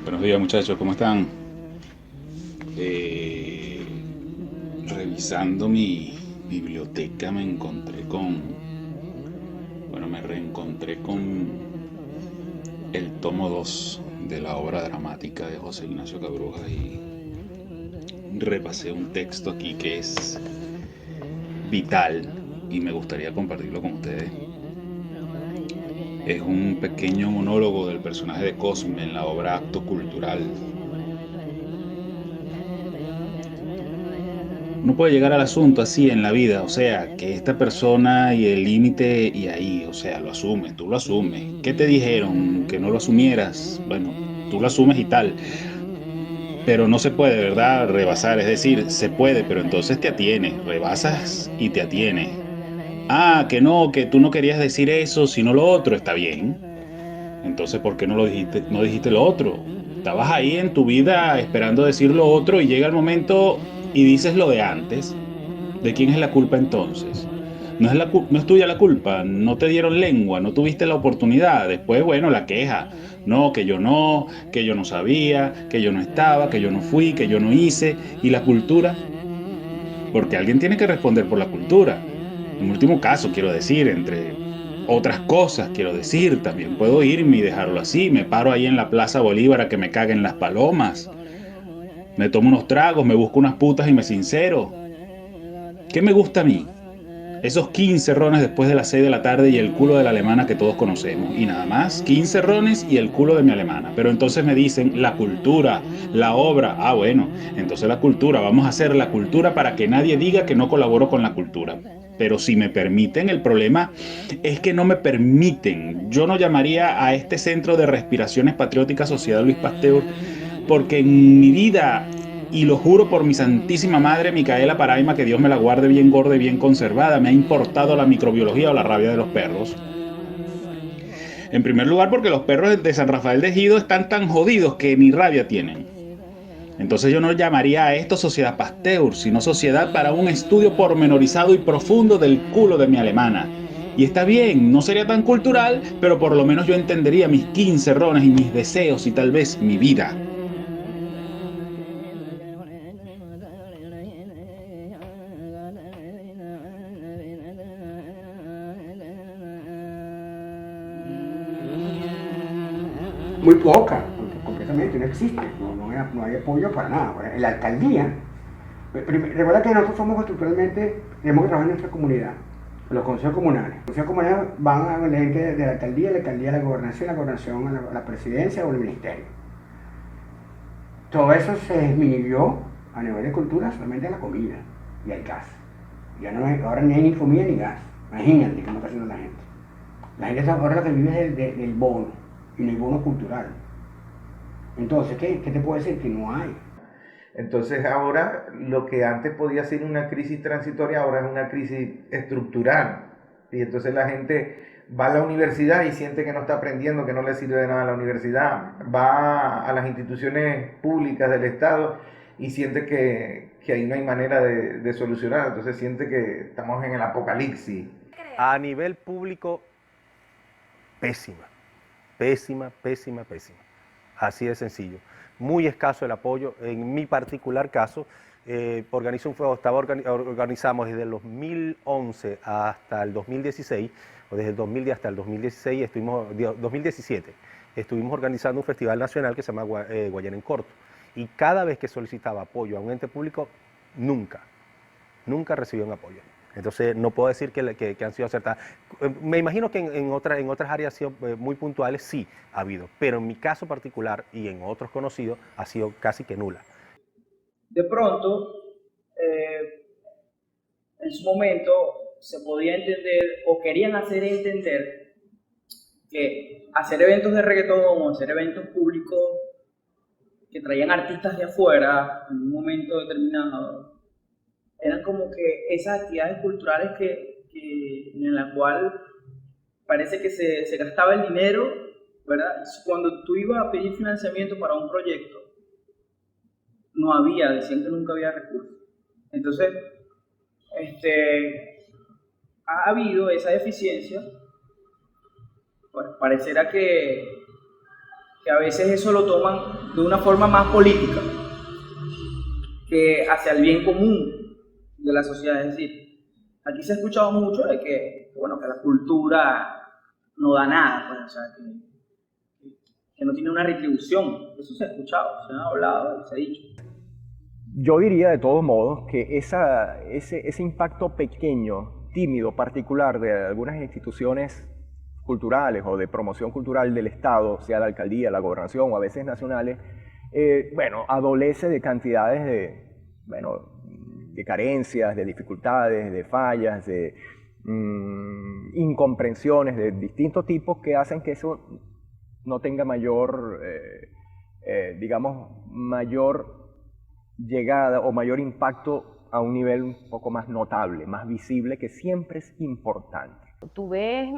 Buenos días muchachos, ¿cómo están? Eh, Revisando mi biblioteca me reencontré con el tomo 2 de la obra dramática de José Ignacio Cabrujas y repasé un texto aquí que es vital y me gustaría compartirlo con ustedes. Es un pequeño monólogo del personaje de Cosme en la obra Acto Cultural. Uno puede llegar al asunto así en la vida, o sea, que esta persona y el límite y ahí, o sea, lo asumes, tú lo asumes. ¿Qué te dijeron? Que no lo asumieras. Bueno, tú lo asumes y tal, pero no se puede, ¿verdad? Rebasar, es decir, se puede, pero entonces te atienes, rebasas y te atienes. Ah, que no, que tú no querías decir eso, sino lo otro, está bien. Entonces, ¿por qué no lo dijiste, no dijiste lo otro? Estabas ahí en tu vida esperando decir lo otro y llega el momento y dices lo de antes. ¿De quién es la culpa entonces? No es tuya la culpa, no te dieron lengua, no tuviste la oportunidad. Después, bueno, la queja. No, que yo no sabía, que yo no estaba, que yo no fui, que yo no hice. ¿Y la cultura? Porque alguien tiene que responder por la cultura. En último caso, quiero decir, entre otras cosas, quiero decir, también puedo irme y dejarlo así. Me paro ahí en la Plaza Bolívar a que me caguen las palomas. Me tomo unos tragos, me busco unas putas y me sincero. ¿Qué me gusta a mí? Esos 15 rones después de las 6 de la tarde y el culo de la alemana que todos conocemos. Y nada más, 15 rones y el culo de mi alemana. Pero entonces me dicen la cultura, la obra. Ah, bueno, entonces la cultura. Vamos a hacer la cultura para que nadie diga que no colaboro con la cultura. Pero si me permiten, el problema es que no me permiten. Yo no llamaría a este centro de respiraciones patrióticas Sociedad Luis Pasteur porque en mi vida, y lo juro por mi santísima madre Micaela Paraima, que Dios me la guarde bien gorda y bien conservada, me ha importado la microbiología o la rabia de los perros. En primer lugar, porque los perros de San Rafael de Ejido están tan jodidos que ni rabia tienen. Entonces yo no llamaría a esto Sociedad Pasteur, sino Sociedad para un estudio pormenorizado y profundo del culo de mi alemana. Y está bien, no sería tan cultural, pero por lo menos yo entendería mis 15 rones y mis deseos y tal vez mi vida. Muy poca, porque completamente no existe, no hay apoyo para nada. En la alcaldía, recuerda que nosotros somos estructuralmente, tenemos que trabajar en nuestra comunidad, en los consejos comunales. Los consejos comunales van a la gente de la alcaldía a la gobernación a la presidencia o al ministerio. Todo eso se disminuyó a nivel de cultura solamente a la comida y al gas. Ya no hay, ahora ni hay ni comida ni gas. Imagínate cómo está haciendo la gente. La gente ahora lo que vive es del bono, y no hay bono cultural. Entonces, ¿qué te puedo decir? Que no hay. Entonces ahora lo que antes podía ser una crisis transitoria ahora es una crisis estructural. Y entonces la gente va a la universidad y siente que no está aprendiendo, que no le sirve de nada a la universidad. Va a las instituciones públicas del Estado y siente que ahí no hay manera de solucionar. Entonces siente que estamos en el apocalipsis. A nivel público, pésima, pésima, pésima, pésima. Así de sencillo. Muy escaso el apoyo. En mi particular caso, organizo un fuego, organizamos desde el 2011 hasta el 2016, o desde el 2010 hasta el 2016, 2017, estuvimos organizando un festival nacional que se llama Guayana en Corto. Y cada vez que solicitaba apoyo a un ente público, nunca, nunca recibí un apoyo. Entonces, no puedo decir que han sido acertadas. Me imagino que en otras áreas ha sido muy puntuales, sí, ha habido, pero en mi caso particular y en otros conocidos ha sido casi que nula. De pronto, eh, en su momento, se podía entender o querían hacer entender que hacer eventos de reggaetón o hacer eventos públicos que traían artistas de afuera en un momento determinado eran como que esas actividades culturales en la cual parece que se gastaba el dinero, ¿verdad? Cuando tú ibas a pedir financiamiento para un proyecto, no había, decían que nunca había recursos. Entonces, ha habido esa deficiencia, pues pareciera que a veces eso lo toman de una forma más política que hacia el bien común de la sociedad. Es decir, aquí se ha escuchado mucho de que, bueno, que la cultura no da nada, pues, o sea, que no tiene una retribución. Eso se ha escuchado, se ha hablado y se ha dicho. Yo diría de todos modos que ese impacto pequeño, tímido, particular de algunas instituciones culturales o de promoción cultural del Estado, sea la alcaldía, la gobernación o a veces nacionales, bueno, adolece de cantidades de carencias, de dificultades, de fallas, de incomprensiones de distintos tipos que hacen que eso no tenga mayor, digamos, mayor llegada o mayor impacto a un nivel un poco más notable, más visible, que siempre es importante. Tú ves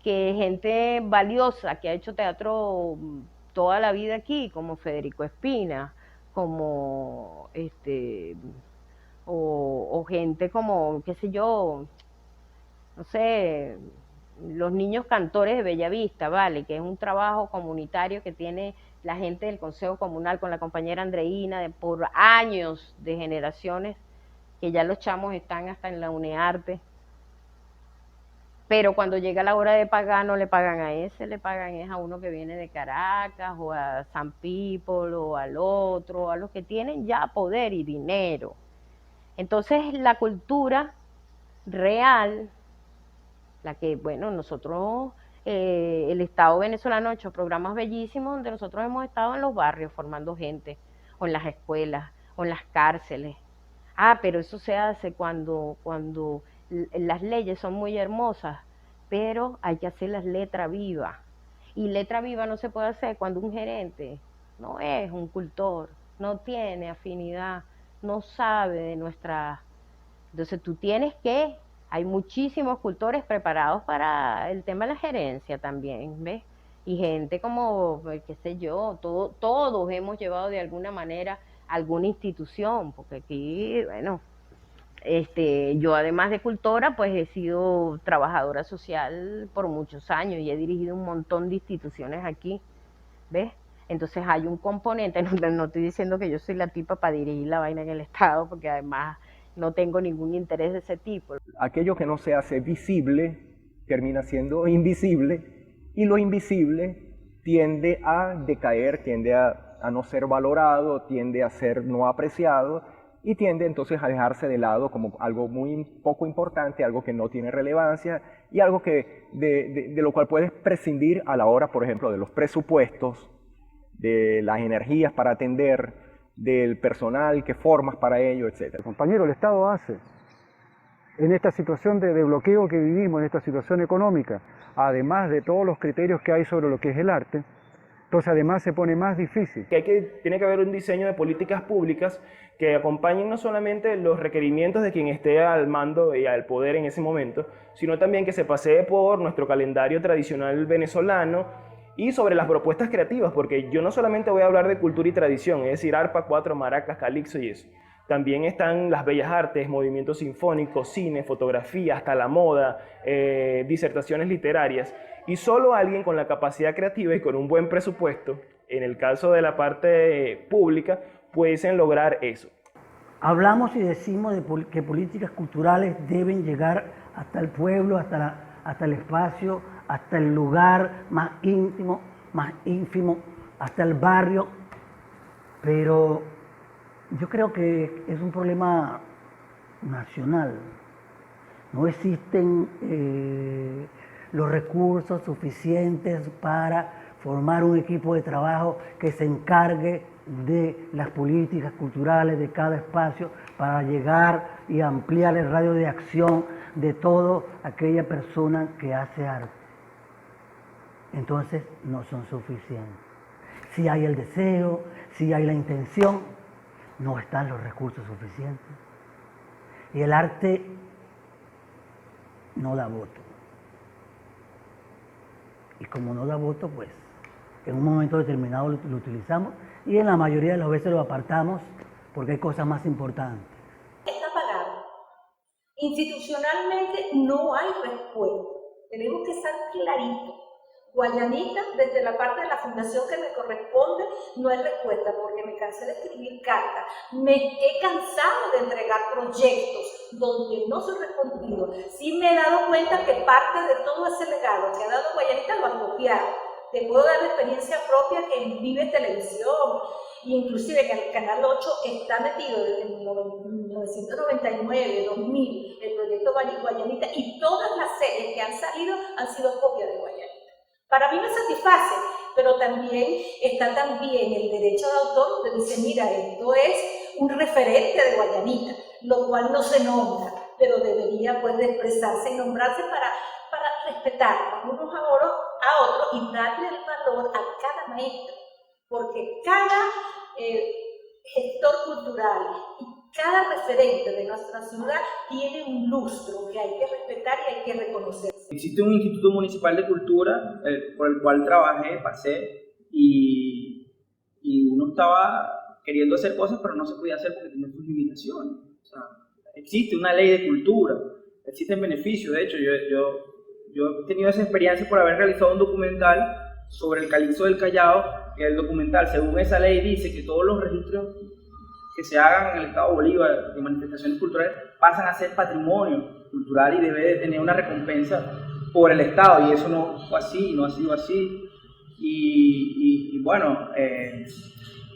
que gente valiosa que ha hecho teatro toda la vida aquí, como Federico Espina, como o gente como, qué sé yo, no sé, los niños cantores de Bellavista, ¿vale? Que es un trabajo comunitario que tiene la gente del Consejo Comunal con la compañera Andreina por años de generaciones, que ya los chamos están hasta en la UNEARTE. Pero cuando llega la hora de pagar, no le pagan a ese, le pagan es a uno que viene de Caracas, o a San People, o al otro, a los que tienen ya poder y dinero. Entonces la cultura real, la que, bueno, nosotros, el Estado venezolano ha hecho programas bellísimos donde nosotros hemos estado en los barrios formando gente, o en las escuelas, o en las cárceles. Pero eso se hace cuando las leyes son muy hermosas, pero hay que hacer las letras vivas. Y letra viva no se puede hacer cuando un gerente no es un cultor, no tiene afinidad, no sabe de nuestra... Entonces tú tienes que... Hay muchísimos cultores preparados para el tema de la gerencia también, ¿ves? Y gente como, qué sé yo, todos hemos llevado de alguna manera alguna institución, porque aquí, bueno, yo además de cultora, pues he sido trabajadora social por muchos años y he dirigido un montón de instituciones aquí, ¿ves? Entonces hay un componente, no estoy diciendo que yo soy la tipa para dirigir la vaina en el Estado, porque además no tengo ningún interés de ese tipo. Aquello que no se hace visible termina siendo invisible, y lo invisible tiende a decaer, tiende a no ser valorado, tiende a ser no apreciado, y tiende entonces a dejarse de lado como algo muy poco importante, algo que no tiene relevancia, y algo que de lo cual puedes prescindir a la hora, por ejemplo, de los presupuestos, de las energías para atender, del personal que formas para ello, etc. Compañero, el Estado hace, en esta situación de bloqueo que vivimos, en esta situación económica, además de todos los criterios que hay sobre lo que es el arte, entonces además se pone más difícil. Tiene que haber un diseño de políticas públicas que acompañen no solamente los requerimientos de quien esté al mando y al poder en ese momento, sino también que se pasee por nuestro calendario tradicional venezolano, y sobre las propuestas creativas, porque yo no solamente voy a hablar de cultura y tradición, es decir, arpa, cuatro, maracas, calipso y eso. También están las bellas artes, movimientos sinfónicos, cine, fotografía, hasta la moda, disertaciones literarias. Y solo alguien con la capacidad creativa y con un buen presupuesto, en el caso de la parte pública, pueden lograr eso. Hablamos y decimos que políticas culturales deben llegar hasta el pueblo, hasta el espacio, hasta el lugar más íntimo, más ínfimo, hasta el barrio, pero yo creo que es un problema nacional. No existen los recursos suficientes para formar un equipo de trabajo que se encargue de las políticas culturales de cada espacio para llegar y ampliar el radio de acción de toda aquella persona que hace arte. Entonces no son suficientes. Si hay el deseo, si hay la intención, no están los recursos suficientes. Y el arte no da voto. Y como no da voto, pues en un momento determinado lo utilizamos y en la mayoría de las veces lo apartamos porque hay cosas más importantes. Está pagado. Institucionalmente no hay respuesta. Tenemos que estar claritos. Guayanita, desde la parte de la fundación que me corresponde, no hay respuesta porque me cansé de escribir cartas, me he cansado de entregar proyectos donde no soy respondido. Sí me he dado cuenta que parte de todo ese legado que ha dado Guayanita lo han copiado. Te puedo dar la experiencia propia que en Vive Televisión, inclusive que el Canal 8 está metido desde 1999, 2000, el proyecto Guayanita, y todas las series que han salido han sido copias de Guayanita. Para mí me satisface, pero también está también el derecho de autor donde dice, mira, esto es un referente de Guayanita, lo cual no se nombra, pero debería pues de expresarse y nombrarse para respetar unos a otros y darle el valor a cada maestro, porque cada gestor cultural y cada referente de nuestra ciudad tiene un lustro que hay que respetar y hay que reconocer. Existe un Instituto Municipal de Cultura por el cual trabajé, pasé, y uno estaba queriendo hacer cosas, pero no se podía hacer porque tenía sus limitaciones. O sea, existe una ley de cultura, existen beneficios. De hecho, yo he tenido esa experiencia por haber realizado un documental sobre el Calixto del Callao, que el documental, según esa ley, dice que todos los registros que se hagan en el Estado Bolívar de manifestaciones culturales pasan a ser patrimonio cultural y debe de tener una recompensa por el Estado, y eso no fue así, no ha sido así. Y bueno,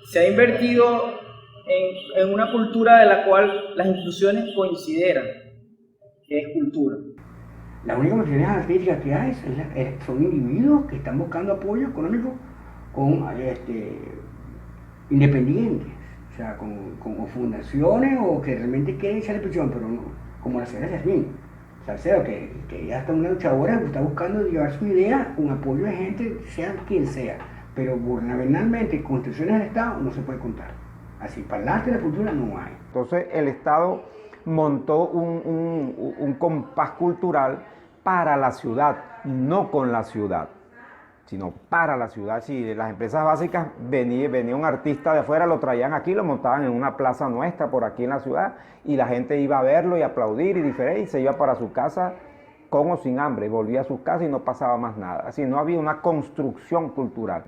se ha invertido en una cultura de la cual las instituciones consideran que es cultura. Las únicas instituciones artísticas que hay son individuos que están buscando apoyo económico independientes, o sea, con fundaciones o que realmente quieren echar presión, pero no, como la señora Yasmín Salcedo, que ella está una luchadora que está buscando llevar su idea con apoyo de gente, sea quien sea, pero gubernamentalmente, con instituciones del Estado no se puede contar. Así, para el arte y la cultura no hay. Entonces el Estado montó un compás cultural para la ciudad, no con la ciudad, sino para la ciudad. Si las empresas básicas venía un artista de afuera, lo traían aquí, lo montaban en una plaza nuestra por aquí en la ciudad y la gente iba a verlo y aplaudir y se iba para su casa con o sin hambre, volvía a su casa y no pasaba más nada. Así no había una construcción cultural.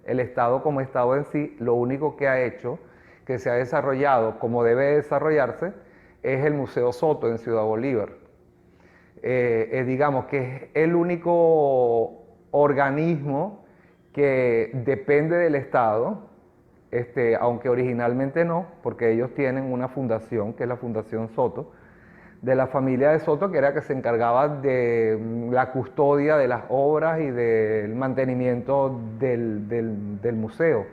El Estado como Estado en sí, lo único que ha hecho, que se ha desarrollado como debe desarrollarse, es el Museo Soto en Ciudad Bolívar. Digamos que es el único organismo que depende del Estado, aunque originalmente no, porque ellos tienen una fundación, que es la Fundación Soto, de la familia de Soto, que era que se encargaba de la custodia de las obras y del mantenimiento del museo.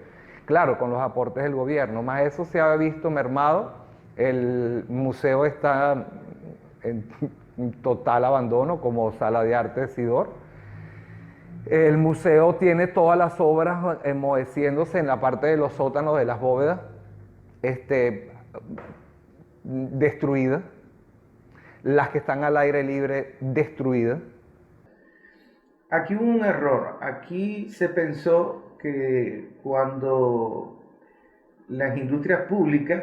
Claro, con los aportes del gobierno, más eso se ha visto mermado. El museo está en total abandono como sala de arte Sidor. El museo tiene todas las obras enmoheciéndose en la parte de los sótanos de las bóvedas, destruidas. Las que están al aire libre, destruidas. Aquí hubo un error. Aquí se pensó que cuando las industrias públicas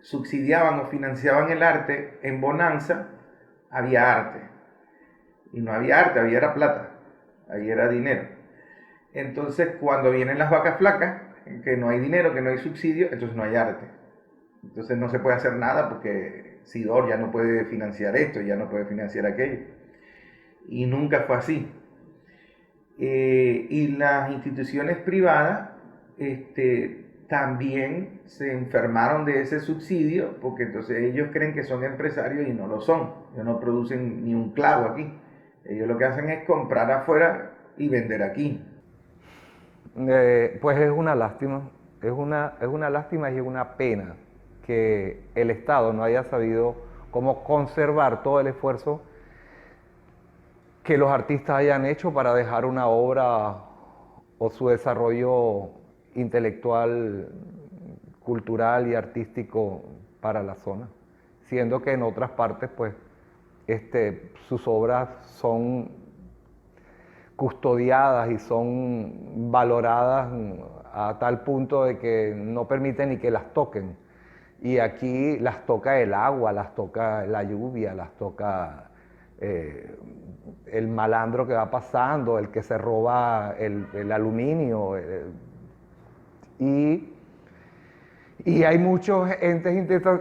subsidiaban o financiaban el arte en bonanza, había arte. Y no había arte, había era plata, ahí era dinero. Entonces, cuando vienen las vacas flacas, que no hay dinero, que no hay subsidio, entonces no hay arte. Entonces no se puede hacer nada porque Sidor ya no puede financiar esto, ya no puede financiar aquello. Y nunca fue así. Y las instituciones privadas también se enfermaron de ese subsidio, porque entonces ellos creen que son empresarios y no lo son. Ellos no producen ni un clavo aquí. Ellos lo que hacen es comprar afuera y vender aquí. Pues es una lástima, es una lástima y es una pena que el Estado no haya sabido cómo conservar todo el esfuerzo que los artistas hayan hecho para dejar una obra o su desarrollo intelectual, cultural y artístico para la zona, siendo que en otras partes pues sus obras son custodiadas y son valoradas a tal punto de que no permiten ni que las toquen. Y aquí las toca el agua, las toca la lluvia, las toca el malandro que va pasando, el que se roba el aluminio. Y hay muchos entes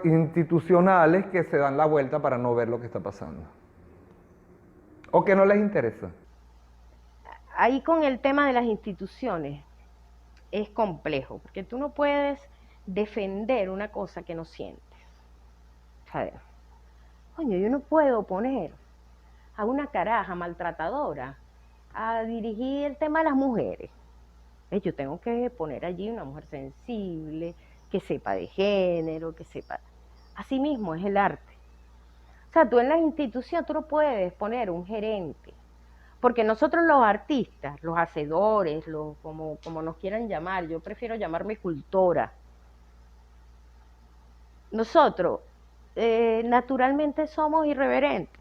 institucionales que se dan la vuelta para no ver lo que está pasando. O que no les interesa. Ahí con el tema de las instituciones es complejo, porque tú no puedes defender una cosa que no sientes. ¿Sabes? Coño, yo no puedo poner a una caraja maltratadora a dirigir el tema de las mujeres. Yo tengo que poner allí una mujer sensible, que sepa de género, que sepa... Así mismo es el arte. O sea, tú en las instituciones tú no puedes poner un gerente, porque nosotros los artistas, los hacedores, como nos quieran llamar, yo prefiero llamarme cultora. Nosotros naturalmente somos irreverentes.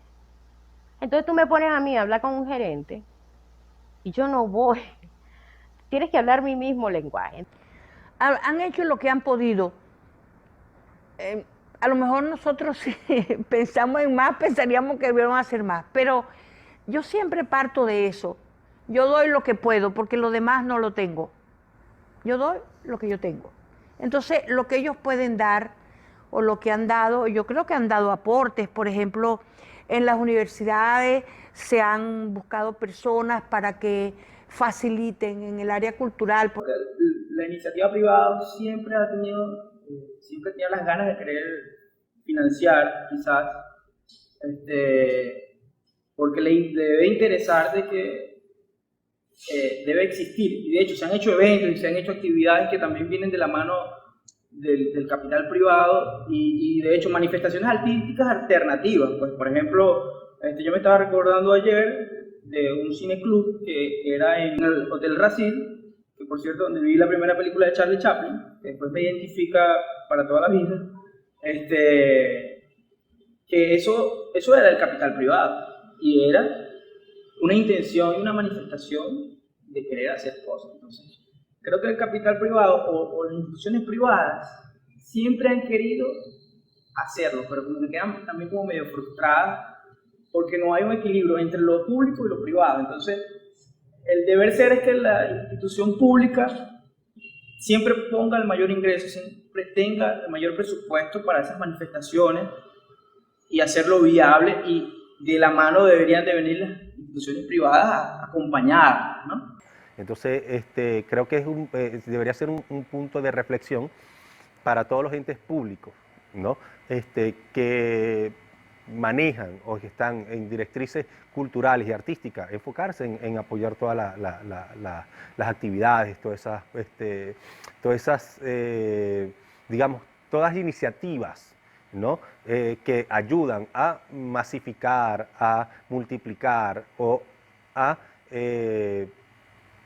Entonces tú me pones a mí a hablar con un gerente y yo no voy. Tienes que hablar mi mismo lenguaje. Han hecho lo que han podido. A lo mejor nosotros si pensamos en más, pensaríamos que debemos hacer más, pero yo siempre parto de eso. Yo doy lo que puedo porque lo demás no lo tengo. Yo doy lo que yo tengo. Entonces, lo que ellos pueden dar o lo que han dado, yo creo que han dado aportes. Por ejemplo, en las universidades se han buscado personas para que faciliten en el área cultural. La iniciativa privada siempre tenía las ganas de querer financiar, quizás, porque le debe interesar de que debe existir. Y de hecho se han hecho eventos y se han hecho actividades que también vienen de la mano del capital privado y de hecho manifestaciones artísticas alternativas. Pues, por ejemplo, yo me estaba recordando ayer de un cineclub que era en el Hotel Racine, que por cierto donde vi la primera película de Charlie Chaplin, que después me identifica para toda la vida, que eso era el capital privado y era una intención y una manifestación de querer hacer cosas. Entonces, creo que el capital privado o las instituciones privadas siempre han querido hacerlo, pero como que quedan también como medio frustradas porque no hay un equilibrio entre lo público y lo privado. Entonces, el deber ser es que la institución pública siempre ponga el mayor ingreso, siempre tenga el mayor presupuesto para esas manifestaciones y hacerlo viable, y de la mano deberían de venir las instituciones privadas acompañadas, ¿no? Entonces, creo que debería ser un punto de reflexión para todos los entes públicos, ¿no? Que manejan o que están en directrices culturales y artísticas, enfocarse en apoyar todas las actividades, todas esas digamos, todas iniciativas, ¿no? Que ayudan a masificar, a multiplicar o a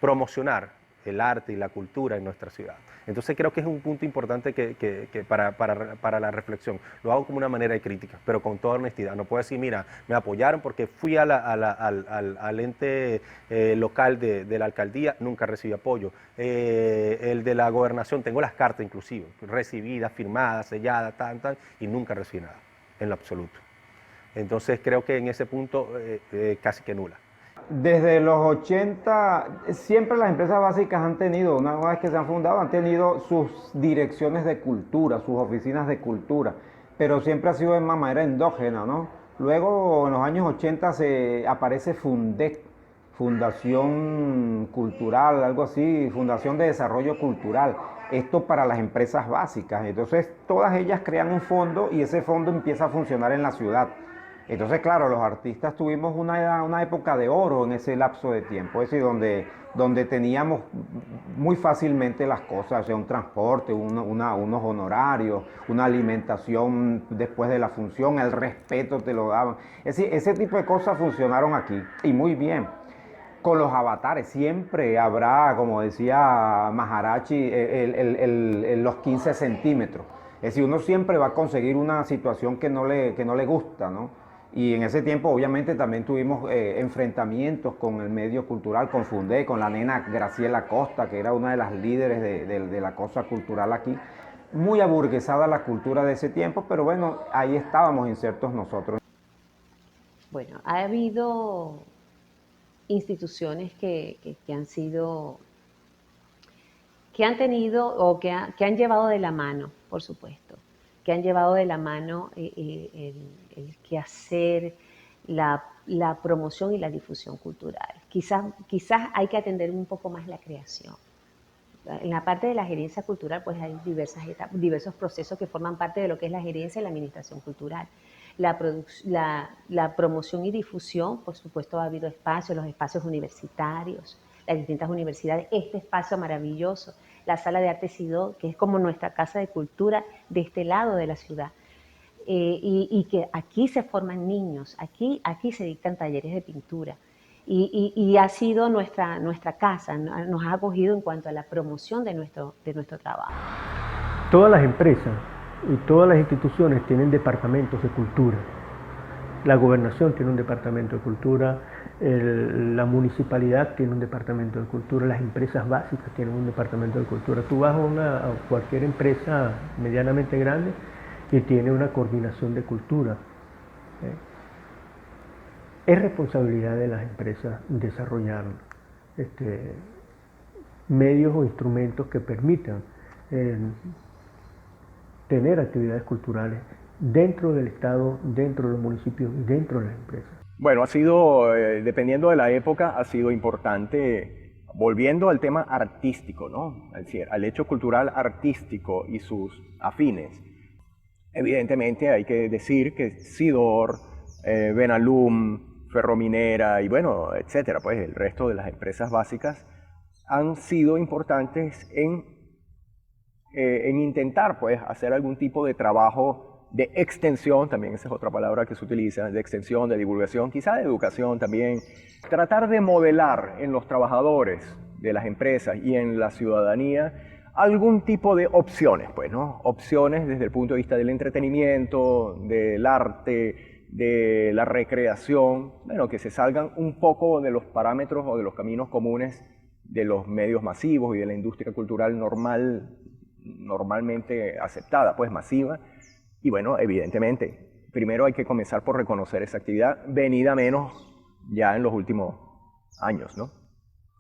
promocionar el arte y la cultura en nuestra ciudad. Entonces creo que es un punto importante para la reflexión. Lo hago como una manera de crítica, pero con toda honestidad. No puedo decir, mira, me apoyaron porque fui al ente local de la alcaldía, nunca recibí apoyo. El de la gobernación, tengo las cartas inclusive, recibidas, firmadas, selladas, y nunca recibí nada, en lo absoluto. Entonces creo que en ese punto casi que nula. Desde los 80, siempre las empresas básicas han tenido, una vez que se han fundado, han tenido sus direcciones de cultura, sus oficinas de cultura, pero siempre ha sido de una manera endógena, ¿no? Luego, en los años 80, aparece Fundec, Fundación Cultural, algo así, Fundación de Desarrollo Cultural. Esto para las empresas básicas. Entonces, todas ellas crean un fondo y ese fondo empieza a funcionar en la ciudad. Entonces, claro, los artistas tuvimos una época de oro en ese lapso de tiempo, es decir, donde teníamos muy fácilmente las cosas, o sea, un transporte, unos honorarios, una alimentación después de la función, el respeto te lo daban. Es decir, ese tipo de cosas funcionaron aquí y muy bien. Con los avatares siempre habrá, como decía Maharaji, los 15 centímetros. Es decir, uno siempre va a conseguir una situación que no le gusta, ¿no? Y en ese tiempo obviamente también tuvimos enfrentamientos con el medio cultural, con Fundec, con la nena Graciela Costa, que era una de las líderes de la cosa cultural aquí. Muy aburguesada la cultura de ese tiempo, pero bueno, ahí estábamos insertos nosotros. Bueno, ha habido instituciones que han sido, que han tenido o que han llevado de la mano, por supuesto, que han llevado de la mano el quehacer, la promoción y la difusión cultural. Quizás hay que atender un poco más la creación. En la parte de la gerencia cultural, pues hay diversos procesos que forman parte de lo que es la gerencia y la administración cultural. La promoción y difusión, por supuesto, ha habido espacios, los espacios universitarios, las distintas universidades, este espacio maravilloso, la Sala de Arte Sidó, que es como nuestra casa de cultura de este lado de la ciudad. Y que aquí se forman niños, aquí se dictan talleres de pintura. Y ha sido nuestra casa, nos ha acogido en cuanto a la promoción de nuestro trabajo. Todas las empresas y todas las instituciones tienen departamentos de cultura. La gobernación tiene un departamento de cultura, la municipalidad tiene un departamento de cultura, las empresas básicas tienen un departamento de cultura. Tú vas a cualquier empresa medianamente grande y tiene una coordinación de cultura. Es responsabilidad de las empresas desarrollar medios o instrumentos que permitan tener actividades culturales dentro del Estado, dentro de los municipios y dentro de las empresas. Bueno, ha sido, dependiendo de la época, ha sido importante, volviendo al tema artístico, ¿no? Es decir, al hecho cultural artístico y sus afines. Evidentemente hay que decir que Sidor, Benalum, Ferrominera y bueno, etcétera, pues el resto de las empresas básicas han sido importantes en intentar pues hacer algún tipo de trabajo de extensión, también esa es otra palabra que se utiliza, de extensión, de divulgación, quizá de educación también. Tratar de modelar en los trabajadores de las empresas y en la ciudadanía algún tipo de opciones, pues, ¿no? Opciones desde el punto de vista del entretenimiento, del arte, de la recreación, bueno, que se salgan un poco de los parámetros o de los caminos comunes de los medios masivos y de la industria cultural normalmente aceptada, pues masiva. Y bueno, evidentemente, primero hay que comenzar por reconocer esa actividad, venida menos ya en los últimos años, ¿no?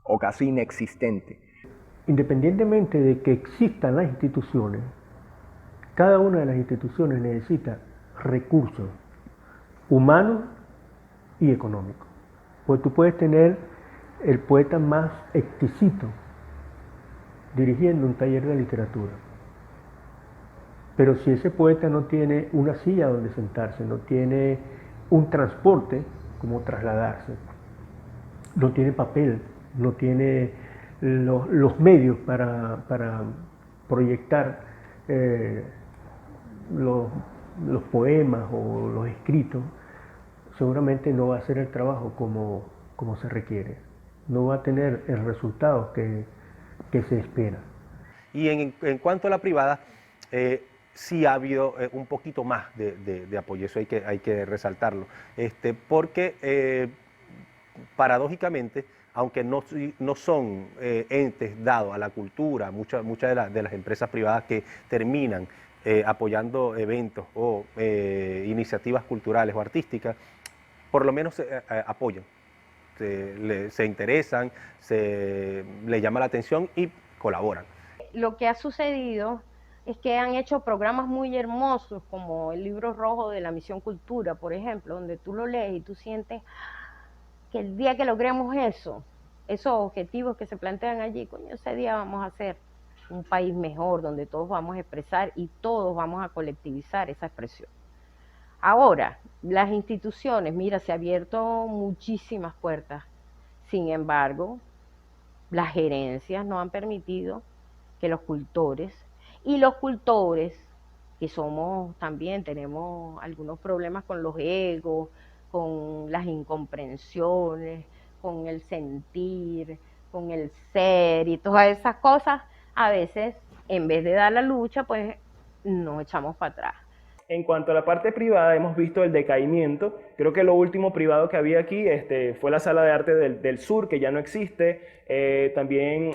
O casi inexistente. Independientemente de que existan las instituciones, cada una de las instituciones necesita recursos humanos y económicos. Pues tú puedes tener el poeta más exquisito dirigiendo un taller de literatura, pero si ese poeta no tiene una silla donde sentarse, no tiene un transporte como trasladarse, no tiene papel, no tiene los medios para proyectar los poemas o los escritos, seguramente no va a hacer el trabajo como se requiere, no va a tener el resultado que se espera. Y en cuanto a la privada, sí ha habido un poquito más de apoyo, eso hay que resaltarlo, porque paradójicamente, aunque no son entes dados a la cultura, muchas de las empresas privadas que terminan apoyando eventos o iniciativas culturales o artísticas, por lo menos apoyan, se interesan, les llama la atención y colaboran. Lo que ha sucedido es que han hecho programas muy hermosos, como el Libro Rojo de la Misión Cultura, por ejemplo, donde tú lo lees y tú sientes que el día que logremos esos objetivos que se plantean allí, coño, ese día vamos a hacer un país mejor, donde todos vamos a expresar y todos vamos a colectivizar esa expresión. Ahora, las instituciones, mira, se han abierto muchísimas puertas. Sin embargo, las gerencias no han permitido que los cultores, que somos también, tenemos algunos problemas con los egos, con las incomprensiones, con el sentir, con el ser y todas esas cosas, a veces, en vez de dar la lucha, pues nos echamos para atrás. En cuanto a la parte privada, hemos visto el decaimiento. Creo que lo último privado que había aquí fue la Sala de Arte del Sur, que ya no existe. También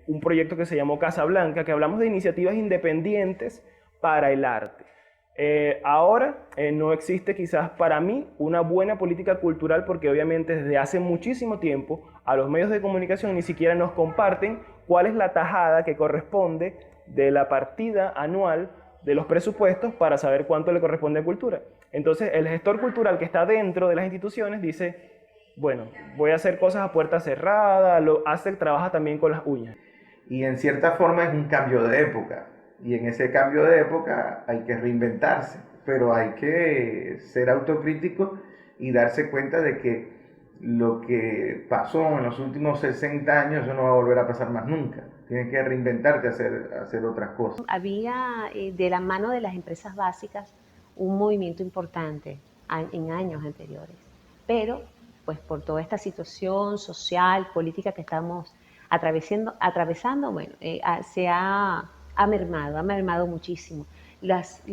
un proyecto que se llamó Casa Blanca, que hablamos de iniciativas independientes para el arte. Ahora no existe quizás para mí una buena política cultural porque obviamente desde hace muchísimo tiempo a los medios de comunicación ni siquiera nos comparten cuál es la tajada que corresponde de la partida anual de los presupuestos para saber cuánto le corresponde a cultura. Entonces el gestor cultural que está dentro de las instituciones dice, bueno, voy a hacer cosas a puerta cerrada, trabaja también con las uñas. Y en cierta forma es un cambio de época. Y en ese cambio de época hay que reinventarse, pero hay que ser autocrítico y darse cuenta de que lo que pasó en los últimos 60 años eso no va a volver a pasar más nunca. Tienes que reinventarte, hacer otras cosas. Había de la mano de las empresas básicas un movimiento importante en años anteriores, pero pues por toda esta situación social, política que estamos atravesando, bueno, se ha mermado muchísimo. Las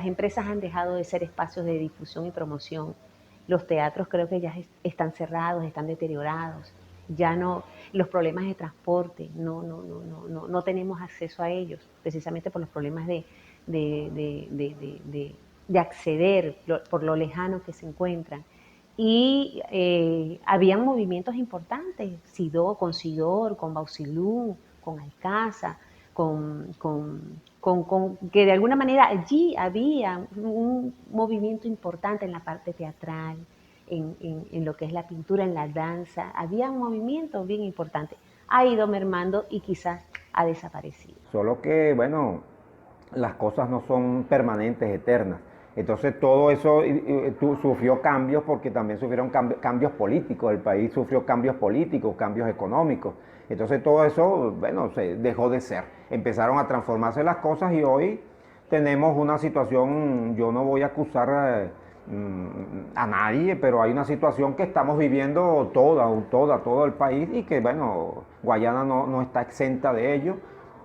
empresas han dejado de ser espacios de difusión y promoción. Los teatros creo que ya están cerrados, están deteriorados. Ya no, los problemas de transporte, no tenemos acceso a ellos, precisamente por los problemas de acceder, por lo lejano que se encuentran. Y habían movimientos importantes, con Sidor, con Bausilú, con Alcázar, que de alguna manera allí había un movimiento importante en la parte teatral, en lo que es la pintura, en la danza. Había un movimiento bien importante. Ha ido mermando y quizás ha desaparecido. Solo que, bueno, las cosas no son permanentes, eternas. Entonces todo eso sufrió cambios porque también sufrieron cambios políticos. El país sufrió cambios políticos, cambios económicos. Entonces todo eso, bueno, se dejó de ser. Empezaron a transformarse las cosas y hoy tenemos una situación, yo no voy a acusar a nadie, pero hay una situación que estamos viviendo todo el país y que, bueno, Guayana no está exenta de ello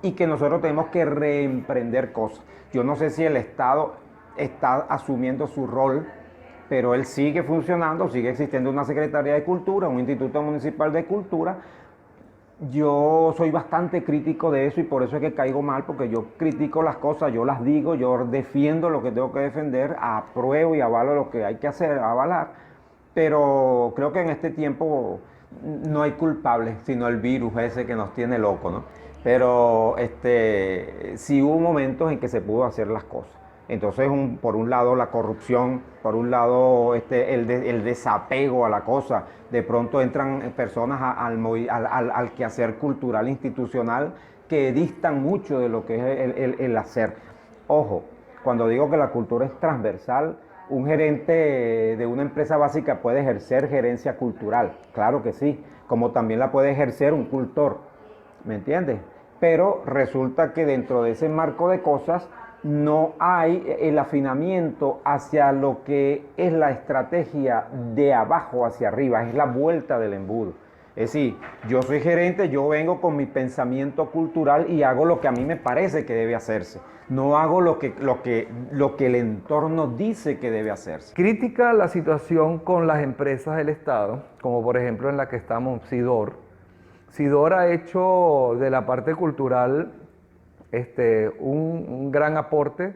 y que nosotros tenemos que reemprender cosas. Yo no sé si el Estado está asumiendo su rol, pero él sigue funcionando, sigue existiendo una Secretaría de Cultura, un Instituto Municipal de Cultura. Yo soy bastante crítico de eso y por eso es que caigo mal, porque yo critico las cosas, yo las digo, yo defiendo lo que tengo que defender, apruebo y avalo lo que hay que hacer, avalar, pero creo que en este tiempo no hay culpables, sino el virus ese que nos tiene locos, ¿no? Pero sí hubo momentos en que se pudo hacer las cosas. Entonces, por un lado la corrupción, por un lado el desapego a la cosa. De pronto entran personas al quehacer cultural institucional que distan mucho de lo que es el hacer. Ojo, cuando digo que la cultura es transversal, un gerente de una empresa básica puede ejercer gerencia cultural, claro que sí, como también la puede ejercer un cultor, ¿me entiendes? Pero resulta que dentro de ese marco de cosas no hay el afinamiento hacia lo que es la estrategia de abajo hacia arriba, es la vuelta del embudo. Es decir, yo soy gerente, yo vengo con mi pensamiento cultural y hago lo que a mí me parece que debe hacerse. No hago lo que el entorno dice que debe hacerse. Crítica la situación con las empresas del Estado, como por ejemplo en la que estamos, Sidor. Sidor ha hecho de la parte cultural un gran aporte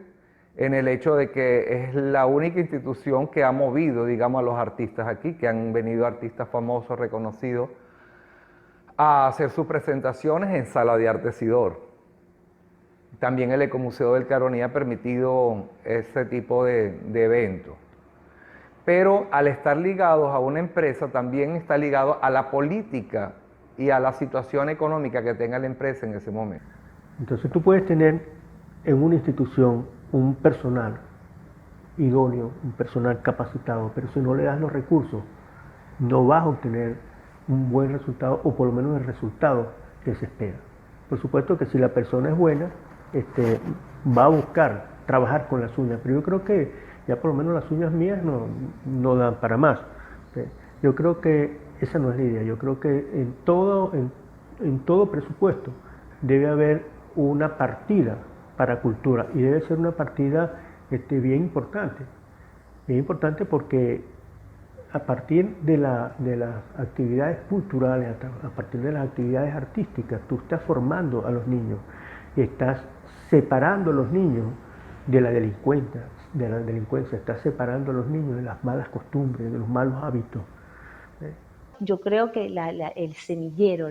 en el hecho de que es la única institución que ha movido, digamos, a los artistas aquí, que han venido artistas famosos, reconocidos, a hacer sus presentaciones en Sala de Arte Sidor. También el Ecomuseo del Caroní ha permitido ese tipo de eventos. Pero al estar ligados a una empresa, también está ligado a la política y a la situación económica que tenga la empresa en ese momento. Entonces tú puedes tener en una institución un personal idóneo, un personal capacitado, pero si no le das los recursos, no vas a obtener un buen resultado o por lo menos el resultado que se espera. Por supuesto que si la persona es buena, va a buscar trabajar con las uñas, pero yo creo que ya por lo menos las uñas mías no dan para más. Yo creo que esa no es la idea. Yo creo que en todo presupuesto debe haber una partida para cultura y debe ser una partida bien importante porque a partir de las actividades culturales, a partir de las actividades artísticas, tú estás formando a los niños y estás separando a los niños de la delincuencia, está separando a los niños de las malas costumbres, de los malos hábitos. Yo creo que el semillero,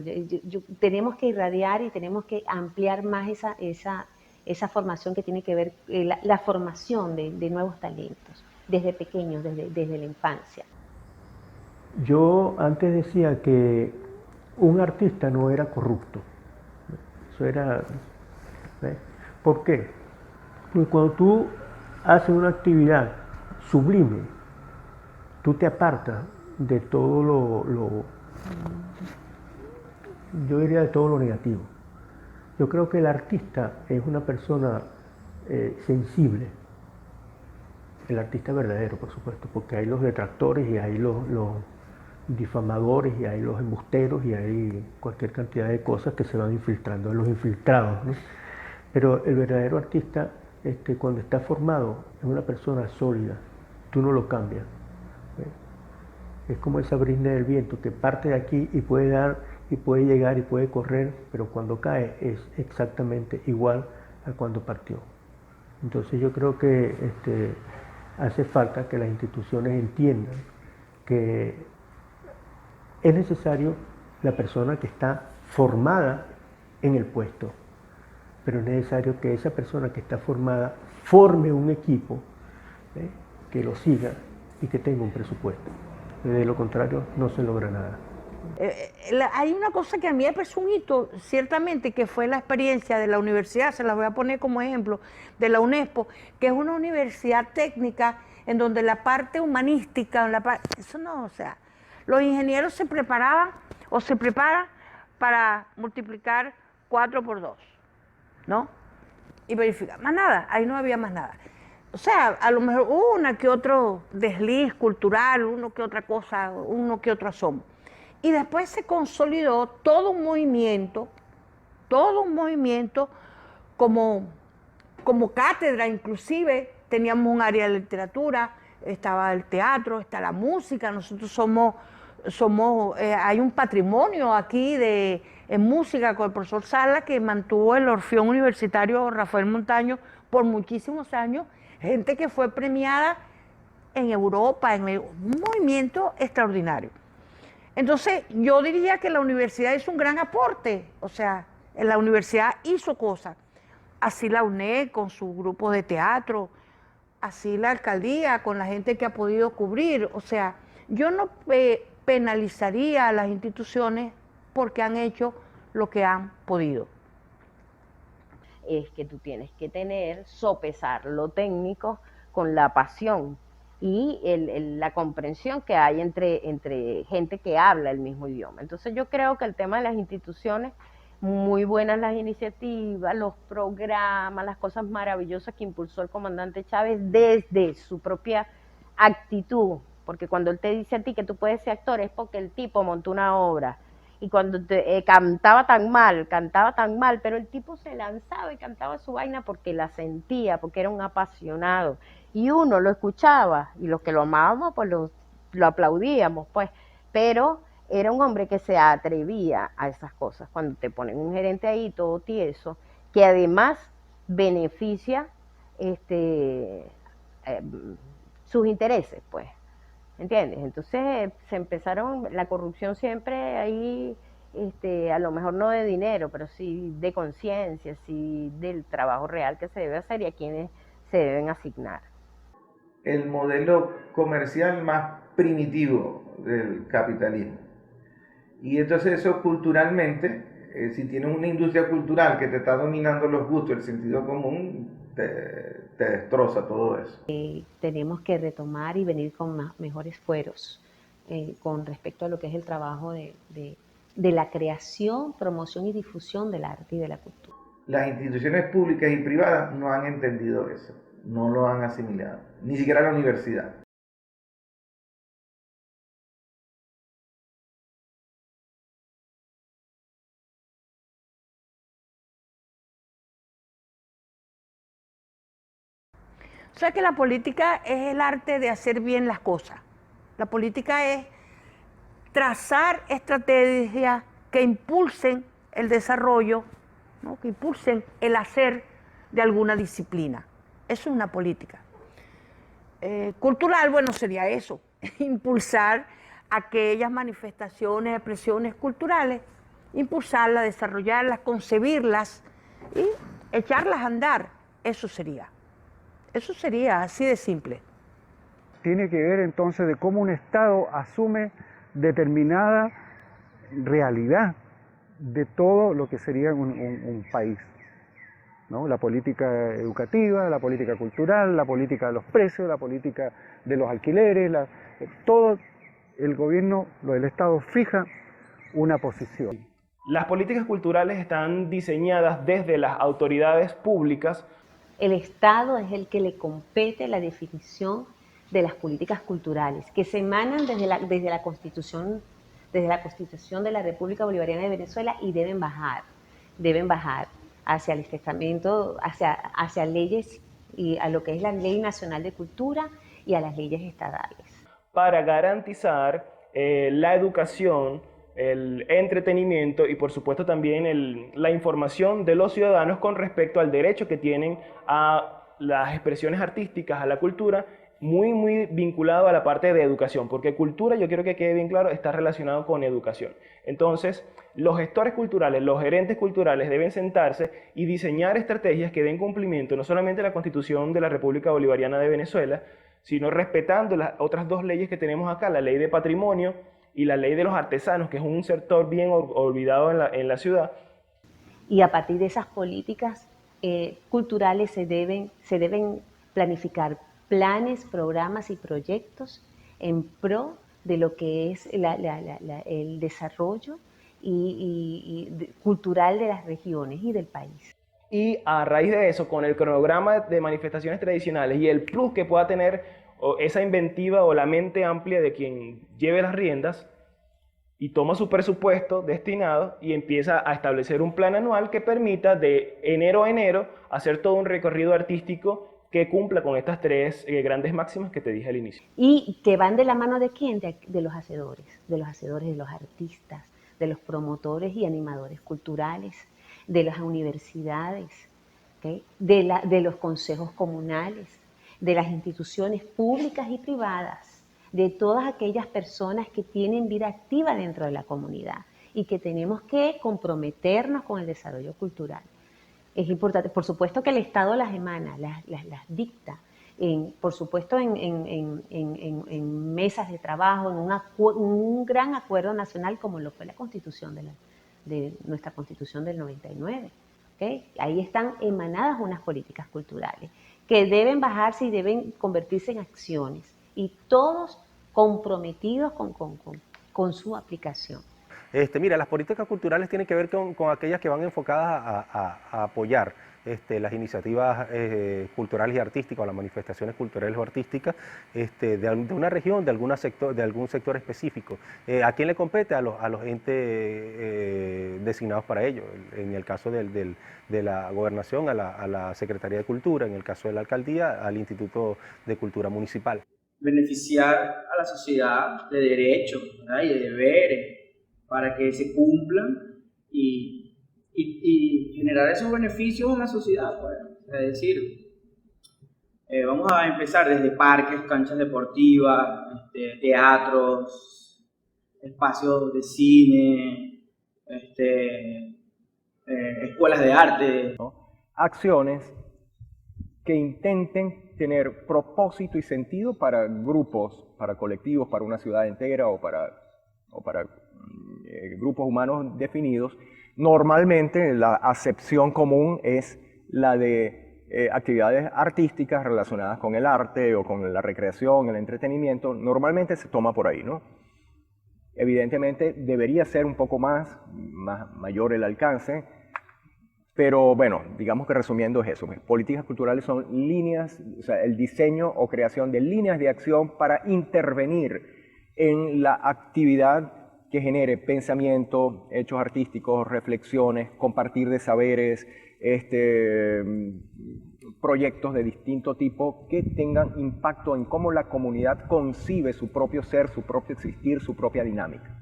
tenemos que irradiar y tenemos que ampliar más esa formación que tiene que ver, la formación de nuevos talentos, desde pequeños, desde la infancia. Yo antes decía que un artista no era corrupto. Eso era... ¿Por qué? Porque cuando tú haces una actividad sublime, tú te apartas de todo yo diría de todo lo negativo. Yo creo que el artista es una persona sensible. El artista verdadero, por supuesto, porque hay los detractores y hay los difamadores y hay los embusteros y hay cualquier cantidad de cosas que se van infiltrando, los infiltrados, ¿no? Pero el verdadero artista, cuando está formado, es una persona sólida, tú no lo cambias. Es como esa brisna del viento que parte de aquí y puede dar y puede llegar y puede correr, pero cuando cae es exactamente igual a cuando partió. Entonces yo creo que hace falta que las instituciones entiendan que es necesario la persona que está formada en el puesto, pero es necesario que esa persona que está formada forme un equipo que lo siga y que tenga un presupuesto. De lo contrario, no se logra nada. Hay una cosa que a mí me parece un hito, ciertamente, que fue la experiencia de la universidad, se la voy a poner como ejemplo, de la UNESPO, que es una universidad técnica en donde la parte humanística, eso no, o sea, los ingenieros se preparaban o se preparan para multiplicar 4 por 2, ¿no? Y verificar, más nada, ahí no había más nada. O sea, a lo mejor una que otro desliz cultural, uno que otra cosa, uno que otro asomo. Y después se consolidó todo un movimiento como cátedra, inclusive teníamos un área de literatura, estaba el teatro, está la música, nosotros hay un patrimonio aquí en música con el profesor Sala que mantuvo el Orfeón Universitario Rafael Montaño por muchísimos años, gente que fue premiada en Europa, en un movimiento extraordinario. Entonces, yo diría que la universidad hizo un gran aporte, o sea, la universidad hizo cosas. Así la UNED con su grupo de teatro, así la alcaldía con la gente que ha podido cubrir. O sea, yo no penalizaría a las instituciones porque han hecho lo que han podido. Es que tú tienes que sopesar lo técnico con la pasión y la comprensión que hay entre gente que habla el mismo idioma. Entonces yo creo que el tema de las instituciones, muy buenas las iniciativas, los programas, las cosas maravillosas que impulsó el comandante Chávez desde su propia actitud, porque cuando él te dice a ti que tú puedes ser actor es porque el tipo montó una obra, y cuando cantaba tan mal, pero el tipo se lanzaba y cantaba su vaina porque la sentía, porque era un apasionado. Y uno lo escuchaba, y los que lo amábamos, pues lo aplaudíamos, pues. Pero era un hombre que se atrevía a esas cosas. Cuando te ponen un gerente ahí todo tieso, que además beneficia sus intereses, pues. ¿Entiendes? Entonces se empezaron, la corrupción siempre ahí, a lo mejor no de dinero, pero sí de conciencia, sí del trabajo real que se debe hacer y a quienes se deben asignar. El modelo comercial más primitivo del capitalismo. Y entonces eso culturalmente, si tienes una industria cultural que te está dominando los gustos, el sentido común, te destroza todo eso. Tenemos que retomar y venir con mejores fueros con respecto a lo que es el trabajo de la creación, promoción y difusión del arte y de la cultura. Las instituciones públicas y privadas no han entendido eso, no lo han asimilado, ni siquiera la universidad. O sea que la política es el arte de hacer bien las cosas. La política es trazar estrategias que impulsen el desarrollo, ¿no? Que impulsen el hacer de alguna disciplina. Eso es una política. Cultural, bueno, sería eso, impulsar aquellas manifestaciones, expresiones culturales, impulsarlas, desarrollarlas, concebirlas y echarlas a andar. Eso sería así de simple. Tiene que ver entonces de cómo un Estado asume determinada realidad de todo lo que sería un país, ¿no? La política educativa, la política cultural, la política de los precios, la política de los alquileres, todo el gobierno, el Estado fija una posición. Las políticas culturales están diseñadas desde las autoridades públicas. El Estado es el que le compete la definición de las políticas culturales, que se emanan desde la Constitución de la República Bolivariana de Venezuela y deben bajar hacia el estamento, hacia leyes y a lo que es la Ley Nacional de Cultura y a las leyes estatales. Para garantizar la educación, el entretenimiento y por supuesto también la información de los ciudadanos con respecto al derecho que tienen a las expresiones artísticas, a la cultura, muy vinculado a la parte de educación, porque cultura, yo quiero que quede bien claro, está relacionado con educación. Entonces, los gestores culturales, los gerentes culturales deben sentarse y diseñar estrategias que den cumplimiento no solamente a la Constitución de la República Bolivariana de Venezuela, sino respetando las otras dos leyes que tenemos acá, la ley de patrimonio y la ley de los artesanos, que es un sector bien olvidado en la ciudad. Y a partir de esas políticas culturales se deben planificar planes, programas y proyectos en pro de lo que es el desarrollo cultural de las regiones y del país. Y a raíz de eso, con el cronograma de manifestaciones tradicionales y el plus que pueda tener esa inventiva o la mente amplia de quien lleve las riendas, y toma su presupuesto destinado y empieza a establecer un plan anual que permita de enero a enero hacer todo un recorrido artístico que cumpla con estas tres grandes máximas que te dije al inicio. Y que van de la mano de ¿quién? De los hacedores, de los artistas, de los promotores y animadores culturales, de las universidades, ¿okay? de los consejos comunales, de las instituciones públicas y privadas, de todas aquellas personas que tienen vida activa dentro de la comunidad y que tenemos que comprometernos con el desarrollo cultural. Es importante, por supuesto que el Estado las emana, las dicta, por supuesto en mesas de trabajo, en un gran acuerdo nacional como lo fue la Constitución de nuestra Constitución del 99. ¿Okay? Ahí están emanadas unas políticas culturales que deben bajarse y deben convertirse en acciones y todos comprometidos con su aplicación. Mira, las políticas culturales tienen que ver con aquellas que van enfocadas a apoyar las iniciativas culturales y artísticas o las manifestaciones culturales o artísticas de una región, de algún sector específico. ¿A quién le compete? A los entes designados para ello. En el caso de la gobernación, a la Secretaría de Cultura; en el caso de la alcaldía, al Instituto de Cultura Municipal. Beneficiar a la sociedad de derechos, ¿verdad? Y de deberes para que se cumplan y generar esos beneficios en la sociedad, pues. Es decir, vamos a empezar desde parques, canchas deportivas, teatros, espacios de cine, escuelas de arte. Acciones que intenten tener propósito y sentido para grupos, para colectivos, para una ciudad entera o para grupos humanos definidos. Normalmente la acepción común es la de actividades artísticas relacionadas con el arte o con la recreación, el entretenimiento. Normalmente se toma por ahí, ¿no? Evidentemente debería ser un poco mayor el alcance, pero bueno, digamos que resumiendo es eso. Políticas culturales son líneas, o sea, el diseño o creación de líneas de acción para intervenir en la actividad que genere pensamiento, hechos artísticos, reflexiones, compartir de saberes, proyectos de distinto tipo que tengan impacto en cómo la comunidad concibe su propio ser, su propio existir, su propia dinámica.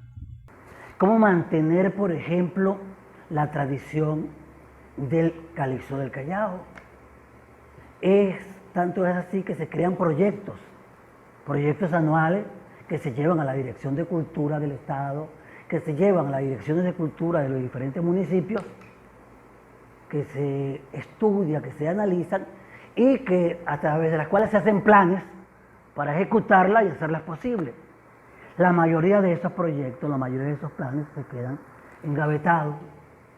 ¿Cómo mantener, por ejemplo, la tradición del calipso del Callao? Es tanto es así que se crean proyectos anuales que se llevan a la Dirección de Cultura del Estado, que se llevan a las direcciones de cultura de los diferentes municipios, que se estudia, que se analizan y que a través de las cuales se hacen planes para ejecutarlas y hacerlas posibles. La mayoría de esos proyectos, la mayoría de esos planes se quedan engavetados.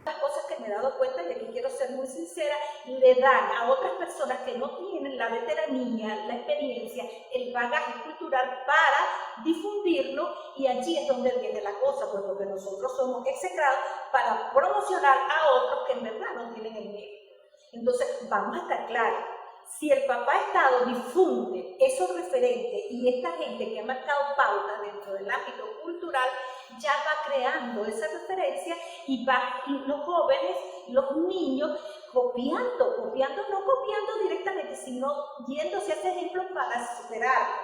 Las cosas que me he dado cuenta, y aquí quiero ser muy sincera, le dan a otras personas que no tienen la veteranía, la experiencia, el bagaje cultural para difundirlo, y allí es donde viene la cosa, pues porque nosotros somos execrados para promocionar a otros que en verdad no tienen el mérito. Entonces, vamos a estar claros. Si el papá Estado difunde esos referentes y esta gente que ha marcado pautas dentro del ámbito cultural ya va creando esa referencia y los jóvenes, los niños, copiando, no copiando directamente, sino yéndose a ese ejemplo para superarlo.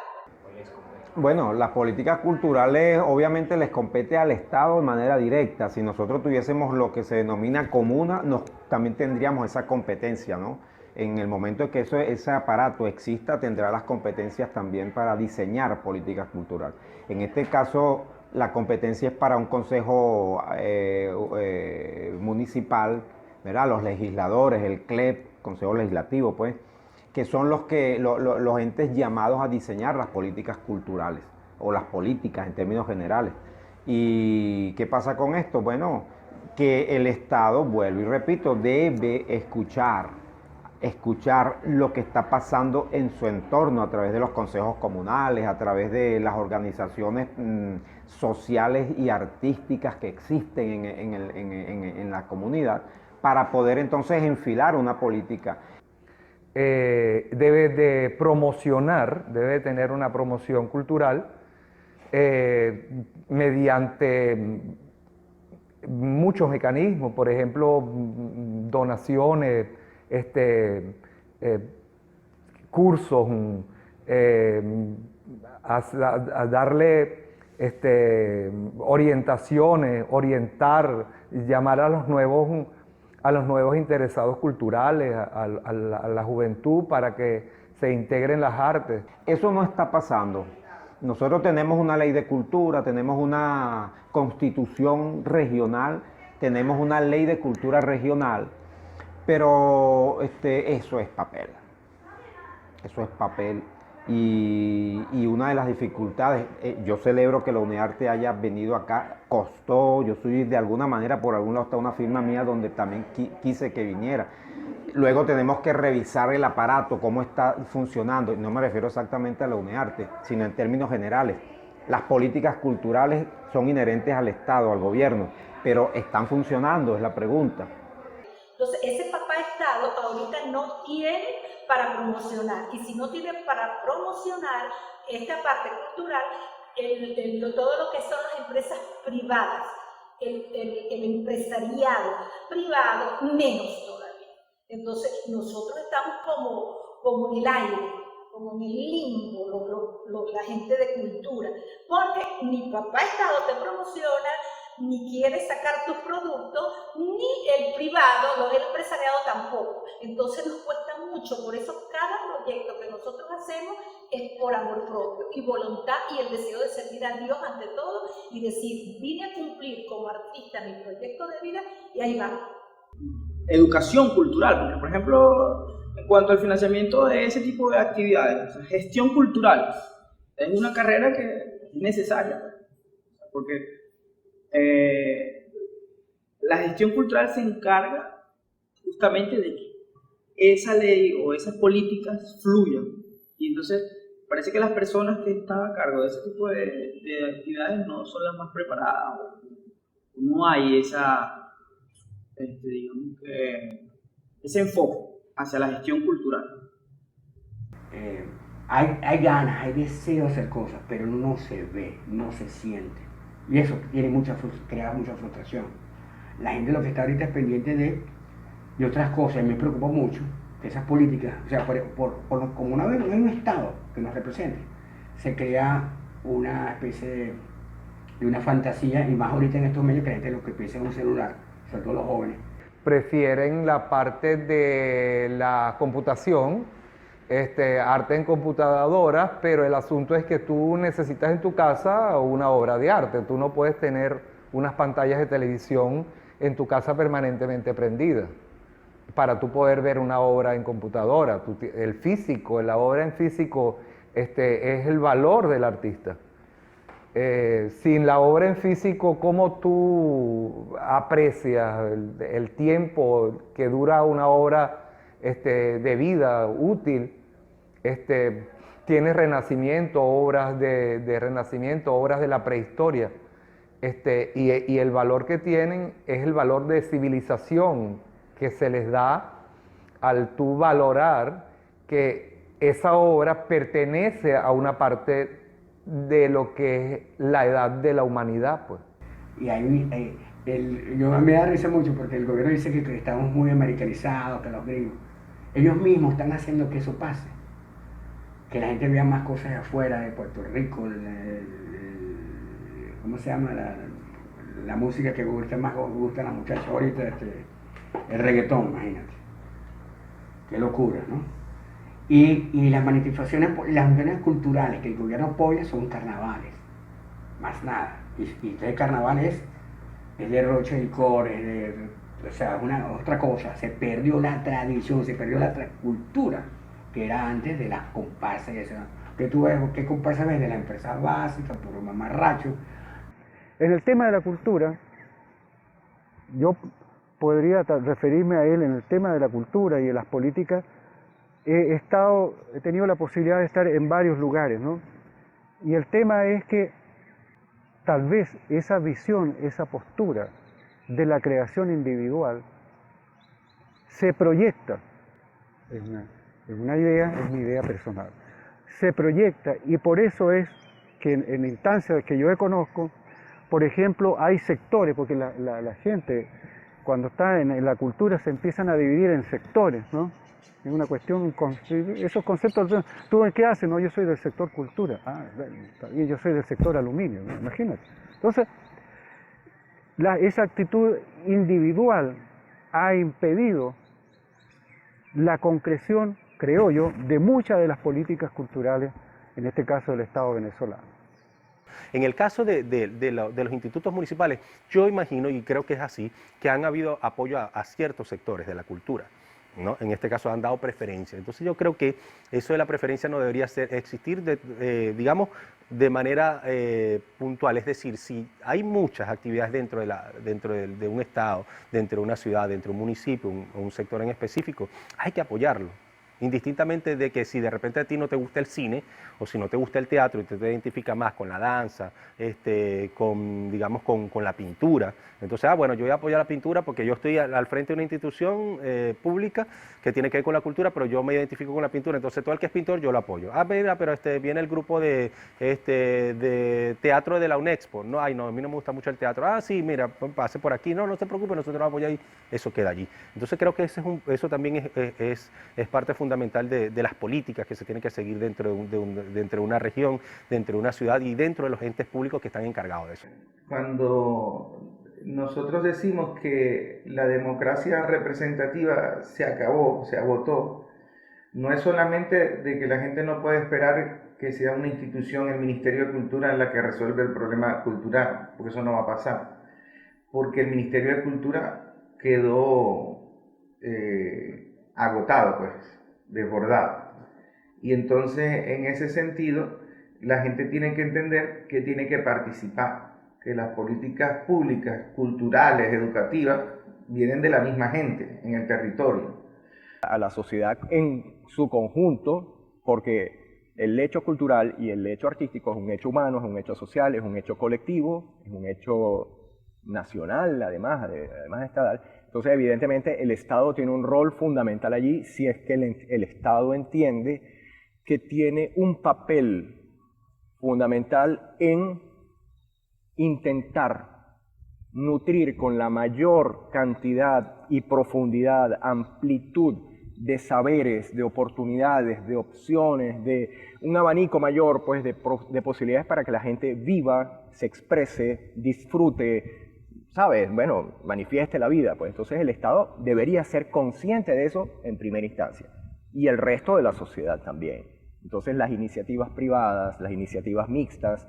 Bueno, las políticas culturales obviamente les compete al Estado de manera directa. Si nosotros tuviésemos lo que se denomina comuna, también tendríamos esa competencia, ¿no? En el momento en que ese aparato exista, tendrá las competencias también para diseñar políticas culturales. En este caso, la competencia es para un consejo municipal, ¿verdad? Los legisladores, el CLEP, Consejo Legislativo, pues, que son los entes llamados a diseñar las políticas culturales, o las políticas en términos generales. ¿Y qué pasa con esto? Bueno, que el Estado, vuelvo y repito, debe escuchar lo que está pasando en su entorno a través de los consejos comunales, a través de las organizaciones sociales y artísticas que existen en la comunidad, para poder entonces enfilar una política. Debe de promocionar, debe de tener una promoción cultural mediante muchos mecanismos, por ejemplo, donaciones, cursos, a darle orientaciones, orientar, llamar a los nuevos interesados culturales, a la juventud, para que se integren las artes. Eso no está pasando. Nosotros tenemos una ley de cultura, tenemos una constitución regional, tenemos una ley de cultura regional, pero eso es papel. Eso es papel. Y una de las dificultades, yo celebro que la UNEARTE haya venido acá, costó, yo soy de alguna manera, por algún lado está una firma mía donde también quise que viniera. Luego tenemos que revisar el aparato, cómo está funcionando, y no me refiero exactamente a la UNEARTE, sino en términos generales. Las políticas culturales son inherentes al Estado, al gobierno, pero ¿están funcionando? Es la pregunta. Entonces, ese papá Estado ahorita no tiene para promocionar, y si no tiene para promocionar esta parte cultural, todo lo que son las empresas privadas, el empresariado privado, menos todavía. Entonces, nosotros estamos como en el aire, como en el limbo, la gente de cultura, porque ni papá Estado te promociona, ni quiere sacar tus productos, ni el privado, el empresariado tampoco. Entonces nos cuesta mucho, por eso cada proyecto que nosotros hacemos es por amor propio y voluntad y el deseo de servir a Dios ante todo y decir, vine a cumplir como artista mi proyecto de vida y ahí va. Educación cultural, porque por ejemplo, en cuanto al financiamiento de ese tipo de actividades, o sea, gestión cultural, es una carrera que es necesaria, porque la gestión cultural se encarga justamente de que esa ley o esas políticas fluyan, y entonces parece que las personas que están a cargo de ese tipo de actividades no son las más preparadas, no hay ese enfoque hacia la gestión cultural. Hay ganas, hay deseo de hacer cosas, pero no se ve, no se siente. Y eso crea mucha frustración. La gente lo que está ahorita es pendiente de otras cosas, y me preocupa mucho que esas políticas, o sea, como una vez en un Estado que nos represente, se crea una especie de una fantasía, y más ahorita en estos medios que la gente lo que piensa en un celular, sobre todo los jóvenes. Prefieren la parte de la computación arte en computadoras, pero el asunto es que tú necesitas en tu casa una obra de arte. Tú no puedes tener unas pantallas de televisión en tu casa permanentemente prendidas para tú poder ver una obra en computadora. El físico, la obra en físico es el valor del artista. Sin la obra en físico, ¿cómo tú aprecias el tiempo que dura una obra de vida útil? Tiene renacimiento, obras de renacimiento, obras de la prehistoria, y el valor que tienen es el valor de civilización que se les da al tú valorar que esa obra pertenece a una parte de lo que es la edad de la humanidad, pues. Y ahí, yo me da risa mucho porque el gobierno dice que estamos muy americanizados, que los gringos. Ellos mismos están haciendo que eso pase. Que la gente vea más cosas de afuera, de Puerto Rico, ¿cómo se llama? La música que gusta a las muchachas ahorita, el reggaetón, imagínate. Qué locura, ¿no? Y las manifestaciones culturales que el gobierno apoya son carnavales, más nada. Y este carnaval es derroche de licor, o sea, otra cosa. Se perdió la tradición, se perdió la cultura que era antes de las comparsas y eso. Que tú ves, ¿qué comparsas ves? De las empresas básicas, puro mamarracho. En el tema de la cultura, yo podría referirme a él en el tema de la cultura y de las políticas. He tenido la posibilidad de estar en varios lugares, ¿no? Y el tema es que tal vez esa visión, esa postura de la creación individual se proyecta, es una idea, es mi idea personal, se proyecta, y por eso es que en instancias que yo conozco, por ejemplo, hay sectores, porque la gente cuando está en la cultura se empiezan a dividir en sectores, ¿no? Es una cuestión, esos conceptos, ¿tú en qué haces? No, yo soy del sector cultura. Ah, está bien, yo soy del sector aluminio, ¿no? Imagínate. Entonces, esa actitud individual ha impedido la concreción, creo yo, de muchas de las políticas culturales, en este caso del Estado venezolano. En el caso de los institutos municipales, yo imagino, y creo que es así, que han habido apoyo a ciertos sectores de la cultura, ¿no? En este caso han dado preferencia. Entonces yo creo que eso de la preferencia no debería existir, digamos, de manera puntual. Es decir, si hay muchas actividades dentro de un estado, dentro de una ciudad, dentro de un municipio, un sector en específico, hay que apoyarlo. Indistintamente de que si de repente a ti no te gusta el cine o si no te gusta el teatro y te identificas más con la danza, digamos con la pintura, entonces, bueno, yo voy a apoyar la pintura porque yo estoy al frente de una institución pública que tiene que ver con la cultura, pero yo me identifico con la pintura, entonces todo el que es pintor yo lo apoyo. Ah, mira, pero viene el grupo de teatro de la UNEXPO. No, ay, no, a mí no me gusta mucho el teatro. Ah, sí, mira, pase por aquí. No se preocupe, nosotros vamos a apoyar y eso queda allí. Entonces creo que eso también es parte fundamental de las políticas que se tienen que seguir dentro de una región, dentro de una ciudad y dentro de los entes públicos que están encargados de eso. Cuando nosotros decimos que la democracia representativa se acabó, se agotó, no es solamente de que la gente no puede esperar que sea una institución, el Ministerio de Cultura, en la que resuelve el problema cultural, porque eso no va a pasar, porque el Ministerio de Cultura quedó agotado, pues, desbordado. Y entonces, en ese sentido, la gente tiene que entender que tiene que participar, que las políticas públicas, culturales, educativas, vienen de la misma gente en el territorio. A la sociedad en su conjunto, porque el hecho cultural y el hecho artístico es un hecho humano, es un hecho social, es un hecho colectivo, es un hecho nacional, además estatal. Entonces, evidentemente, el Estado tiene un rol fundamental allí si es que el Estado entiende que tiene un papel fundamental en intentar nutrir con la mayor cantidad y profundidad, amplitud de saberes, de oportunidades, de opciones, de un abanico mayor, pues, de posibilidades para que la gente viva, se exprese, disfrute, ¿sabes? Bueno, manifieste la vida. Pues entonces el Estado debería ser consciente de eso en primera instancia. y el resto de la sociedad también. Entonces las iniciativas privadas, las iniciativas mixtas,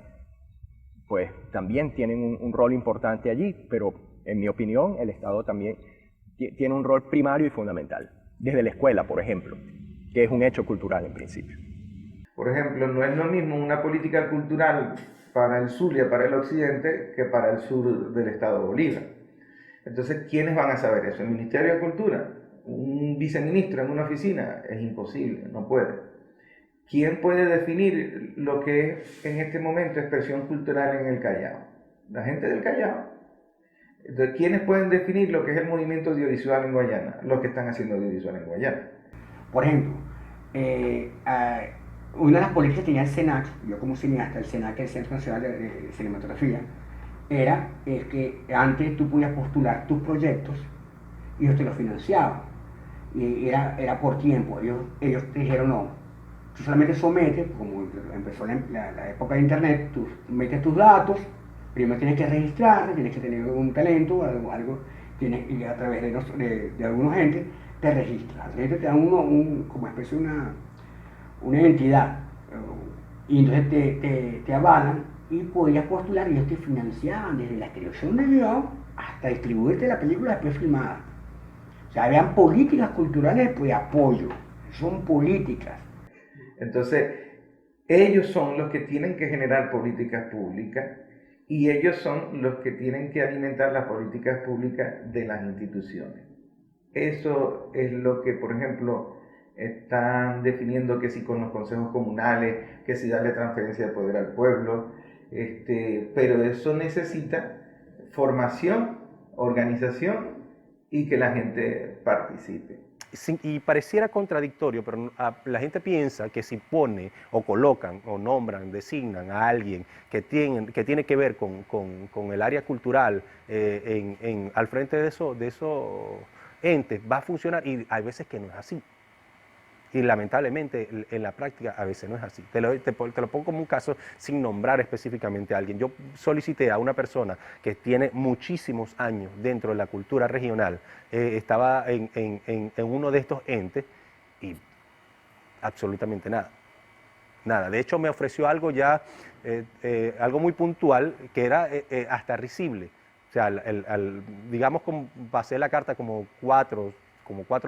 pues también tienen un rol importante allí, pero en mi opinión el Estado también tiene un rol primario y fundamental, desde la escuela, por ejemplo, que es un hecho cultural en principio. Por ejemplo, no es lo mismo una política cultural para el Zulia, para el occidente, que para el sur del estado Bolívar. Entonces, ¿quiénes van a saber eso? ¿El Ministerio de Cultura? ¿Un viceministro en una oficina? Es imposible, no puede. ¿Quién puede definir lo que es en este momento expresión cultural en el Callao? La gente del Callao. Entonces, ¿quiénes pueden definir lo que es el movimiento audiovisual en Guayana? Los que están haciendo audiovisual en Guayana. Por ejemplo, una de las políticas que tenía el SENAC, yo como cineasta, el SENAC, el Centro Nacional de Cinematografía, era que antes tú podías postular tus proyectos y ellos te los financiaban. Y era por tiempo. Ellos te dijeron no. Tú solamente sometes, como empezó la época de internet, tú metes tus datos, primero tienes que registrarte, tienes que tener un talento, algo y a través de algunos gente te registras. A través te dan como especie de una identidad, y entonces te avalan y podías postular y ellos te financiaban desde la creación del guión hasta distribuirte la película después filmada. O sea, habían políticas culturales de apoyo, son políticas. Entonces, ellos son los que tienen que generar políticas públicas y ellos son los que tienen que alimentar las políticas públicas de las instituciones. Eso es lo que, por ejemplo, están definiendo que si con los consejos comunales, que si darle transferencia de poder al pueblo, pero eso necesita formación, organización y que la gente participe. Sí, y pareciera contradictorio, pero la gente piensa que si pone o colocan o nombran, designan a alguien que tiene que ver con el área cultural al frente de esos entes, va a funcionar, y hay veces que no es así. Y lamentablemente en la práctica a veces no es así. Te lo pongo como un caso sin nombrar específicamente a alguien. Yo solicité a una persona que tiene muchísimos años dentro de la cultura regional, estaba en uno de estos entes y absolutamente nada. Nada. De hecho me ofreció algo ya, algo muy puntual que era hasta risible. O sea, digamos, pasé la carta como 4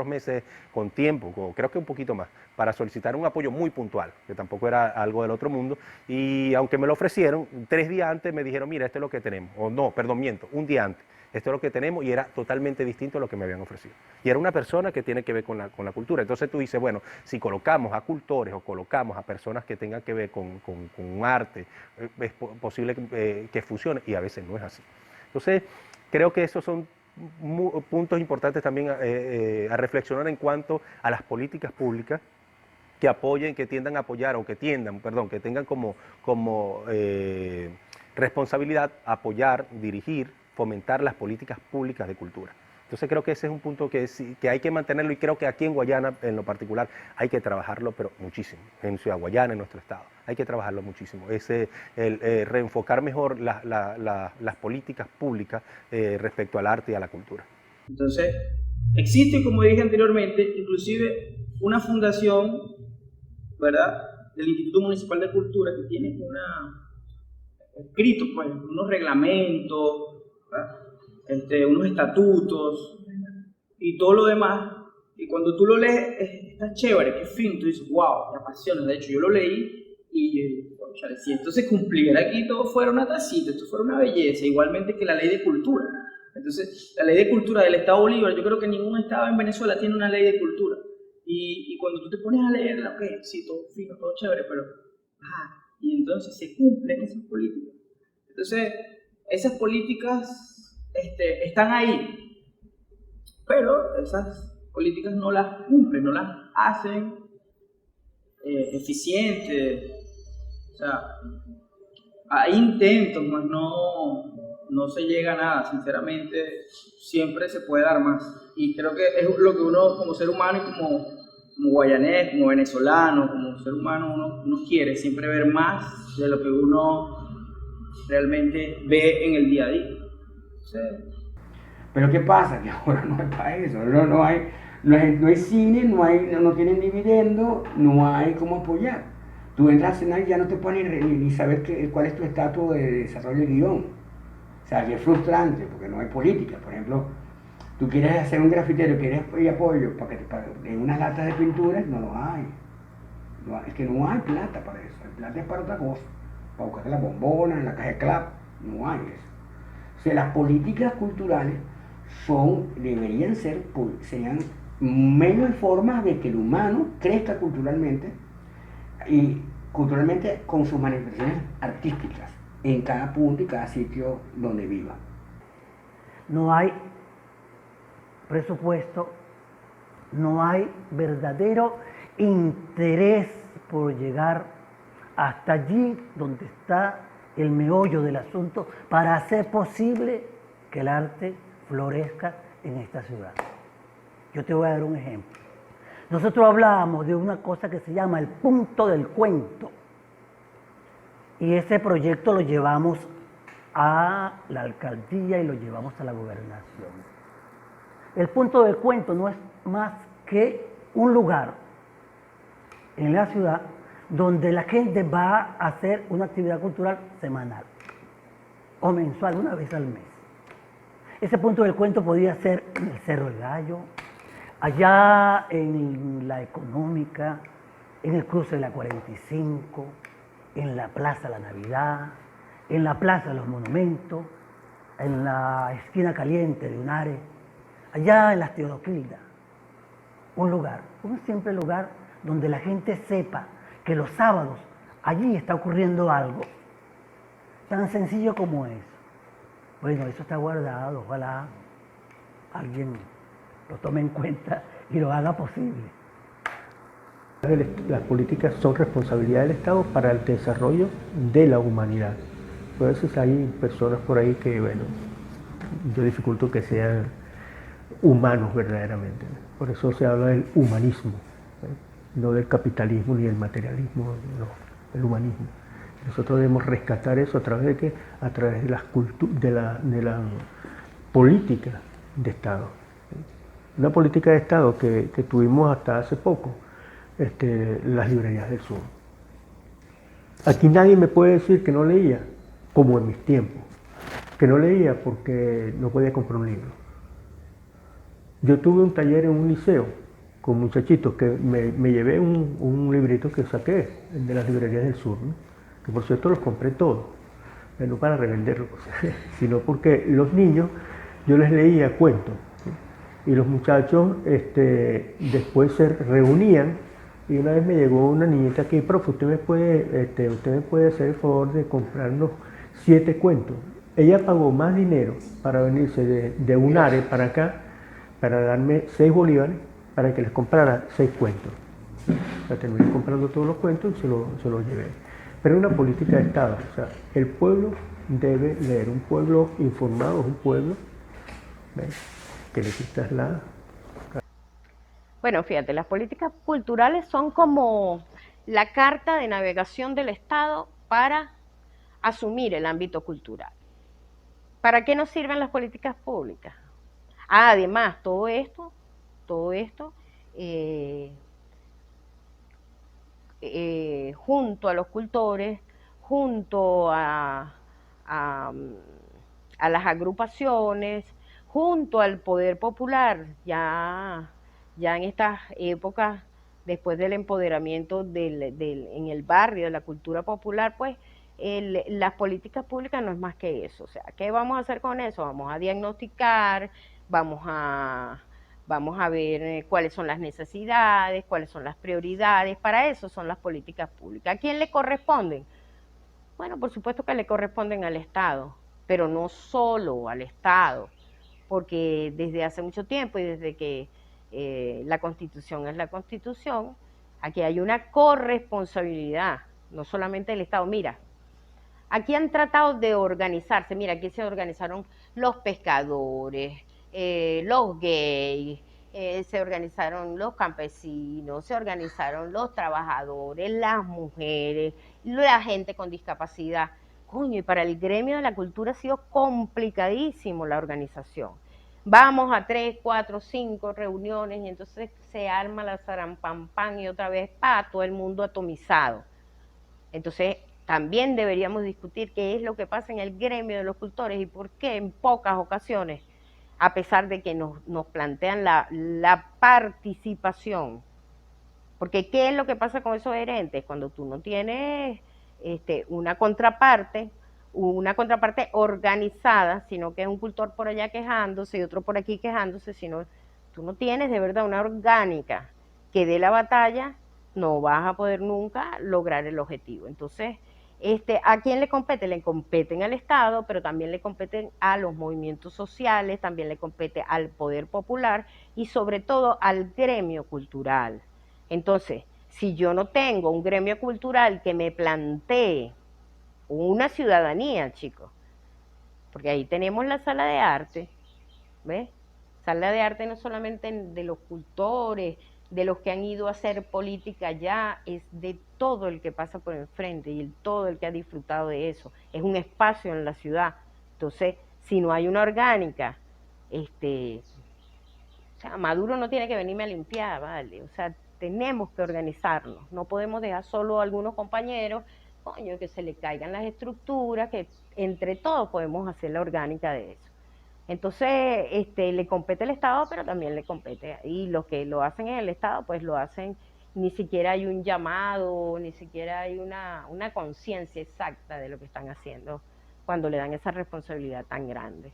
meses con tiempo, creo que un poquito más, para solicitar un apoyo muy puntual, que tampoco era algo del otro mundo, y aunque me lo ofrecieron, 3 días antes me dijeron, mira, esto es lo que tenemos, o no, perdón, miento, un día antes, esto es lo que tenemos, y era totalmente distinto a lo que me habían ofrecido. Y era una persona que tiene que ver con la cultura. Entonces tú dices, bueno, si colocamos a cultores o colocamos a personas que tengan que ver con arte, es posible que funcione, y a veces no es así. Entonces, creo que esos son puntos importantes también a reflexionar en cuanto a las políticas públicas que apoyen, que tiendan a apoyar, o que tengan como responsabilidad apoyar, dirigir, fomentar las políticas públicas de cultura. Entonces creo que ese es un punto que hay que mantenerlo, y creo que aquí en Guayana en lo particular hay que trabajarlo, pero muchísimo, en Ciudad Guayana, en nuestro estado, hay que trabajarlo muchísimo, reenfocar mejor las políticas públicas respecto al arte y a la cultura. Entonces, existe, como dije anteriormente, inclusive una fundación, ¿verdad?, del Instituto Municipal de Cultura, que tiene escrito pues, unos reglamentos, ¿verdad?, unos estatutos y todo lo demás, y cuando tú lo lees está chévere, qué fin, tú dices, wow, me apasiona. De hecho yo lo leí y si esto se cumpliera aquí, todo fuera una tacita, esto fuera una belleza, igualmente que la ley de cultura. Entonces la ley de cultura del Estado Bolívar, yo creo que ningún estado en Venezuela tiene una ley de cultura, y cuando tú te pones a leerla, ok, sí, todo fino, todo chévere, pero y entonces se cumplen esas políticas. Entonces esas políticas están ahí, pero esas políticas no las cumplen, no las hacen eficientes. O sea, hay intentos, mas no se llega a nada. Sinceramente, siempre se puede dar más, y creo que es lo que uno como ser humano y como guayanés, como venezolano, como ser humano, uno quiere siempre ver más de lo que uno realmente ve en el día a día. Sí. Pero ¿qué pasa? Que ahora no hay para eso, no No hay cine, no tienen dividendo, no hay cómo apoyar. Tú entras a cenar y ya no te pones ni saber cuál es tu estatus de desarrollo de guión. O sea, que es frustrante porque no hay política. Por ejemplo, tú quieres hacer un grafitero, quieres apoyo en unas latas de pinturas, no lo hay. Es que no hay plata para eso. El plata es para otra cosa. Para buscar las bombonas, en la caja de clap, no hay eso. O sea, las políticas culturales serían menos formas de que el humano crezca culturalmente y culturalmente con sus manifestaciones artísticas en cada punto y cada sitio donde viva. No hay presupuesto, no hay verdadero interés por llegar hasta allí donde está el meollo del asunto para hacer posible que el arte florezca en esta ciudad. Yo te voy a dar un ejemplo. Nosotros hablábamos de una cosa que se llama el punto del cuento y ese proyecto lo llevamos a la alcaldía y lo llevamos a la gobernación. El punto del cuento no es más que un lugar en la ciudad donde la gente va a hacer una actividad cultural semanal o mensual, una vez al mes. Ese punto del cuento podría ser en el Cerro del Gallo, allá en la Económica, en el cruce de la 45, en la Plaza La Navidad, en la Plaza de los Monumentos, en la esquina caliente de Unares, allá en las Teodoquildas. Un simple lugar donde la gente sepa que los sábados allí está ocurriendo algo tan sencillo como eso. Bueno, eso está guardado, ojalá alguien lo tome en cuenta y lo haga posible. Las políticas son responsabilidad del Estado para el desarrollo de la humanidad. Por eso hay personas por ahí que, bueno, yo dificulto que sean humanos verdaderamente. Por eso se habla del humanismo, no del capitalismo ni del materialismo, no, el humanismo. Nosotros debemos rescatar eso a través de ¿qué? A través de la política de Estado. Una política de Estado que tuvimos hasta hace poco, las librerías del sur. Aquí nadie me puede decir que no leía, como en mis tiempos, que no leía porque no podía comprar un libro. Yo tuve un taller en un liceo con muchachitos que me llevé un librito que saqué de las librerías del sur, ¿no? Que por cierto los compré todos, no para revenderlos, sino porque los niños yo les leía cuentos, ¿sí? Y los muchachos después se reunían y una vez me llegó una niñita que, profe, usted me puede hacer el favor de comprarnos 7 cuentos. Ella pagó más dinero para venirse de Unares para acá, para darme 6 bolívares, para que les comprara 6 cuentos. O sea, terminé comprando todos los cuentos y se los llevé. Pero es una política de Estado. O sea, el pueblo debe leer. Un pueblo informado es un pueblo, ¿ves?, que necesita la... Bueno, fíjate, las políticas culturales son como la carta de navegación del Estado para asumir el ámbito cultural. ¿Para qué nos sirven las políticas públicas? Además, todo esto junto a los cultores, junto a las agrupaciones, junto al poder popular, ya en estas épocas, después del empoderamiento en el barrio, de la cultura popular, pues las políticas públicas no es más que eso. O sea, ¿qué vamos a hacer con eso? Vamos a diagnosticar, vamos a ver cuáles son las necesidades, cuáles son las prioridades. Para eso son las políticas públicas. ¿A quién le corresponden? Bueno, por supuesto que le corresponden al Estado, pero no solo al Estado, porque desde hace mucho tiempo y desde que la Constitución es la Constitución, aquí hay una corresponsabilidad, no solamente del Estado. Mira, aquí han tratado de organizarse, mira, aquí se organizaron los pescadores, los gays, se organizaron los campesinos, se organizaron los trabajadores, las mujeres, la gente con discapacidad. Coño, y para el gremio de la cultura ha sido complicadísimo la organización. vamos a 3, 4, 5 reuniones y entonces se arma la zarampampán y otra vez, todo el mundo atomizado. Entonces, también deberíamos discutir qué es lo que pasa en el gremio de los cultores y por qué en pocas ocasiones, a pesar de que nos plantean la participación. Porque ¿qué es lo que pasa con esos gerentes? Cuando tú no tienes una contraparte organizada, sino que es un cultor por allá quejándose y otro por aquí quejándose, sino tú no tienes de verdad una orgánica que dé la batalla, no vas a poder nunca lograr el objetivo. Entonces, ¿a quién le compete? Le competen al Estado, pero también le competen a los movimientos sociales, también le compete al poder popular y sobre todo al gremio cultural. Entonces, si yo no tengo un gremio cultural que me plantee una ciudadanía, chicos, porque ahí tenemos la sala de arte, ¿ves? Sala de arte no solamente de los cultores, de los que han ido a hacer política ya, es de todo el que pasa por enfrente y todo el que ha disfrutado de eso. Es un espacio en la ciudad. Entonces, si no hay una orgánica, o sea, Maduro no tiene que venirme a limpiar, ¿vale? O sea, tenemos que organizarnos. No podemos dejar solo a algunos compañeros, coño, que se le caigan las estructuras, que entre todos podemos hacer la orgánica de eso. Entonces, le compete al Estado, pero también le compete, y los que lo hacen en el Estado, pues lo hacen, ni siquiera hay un llamado, ni siquiera hay una conciencia exacta de lo que están haciendo cuando le dan esa responsabilidad tan grande.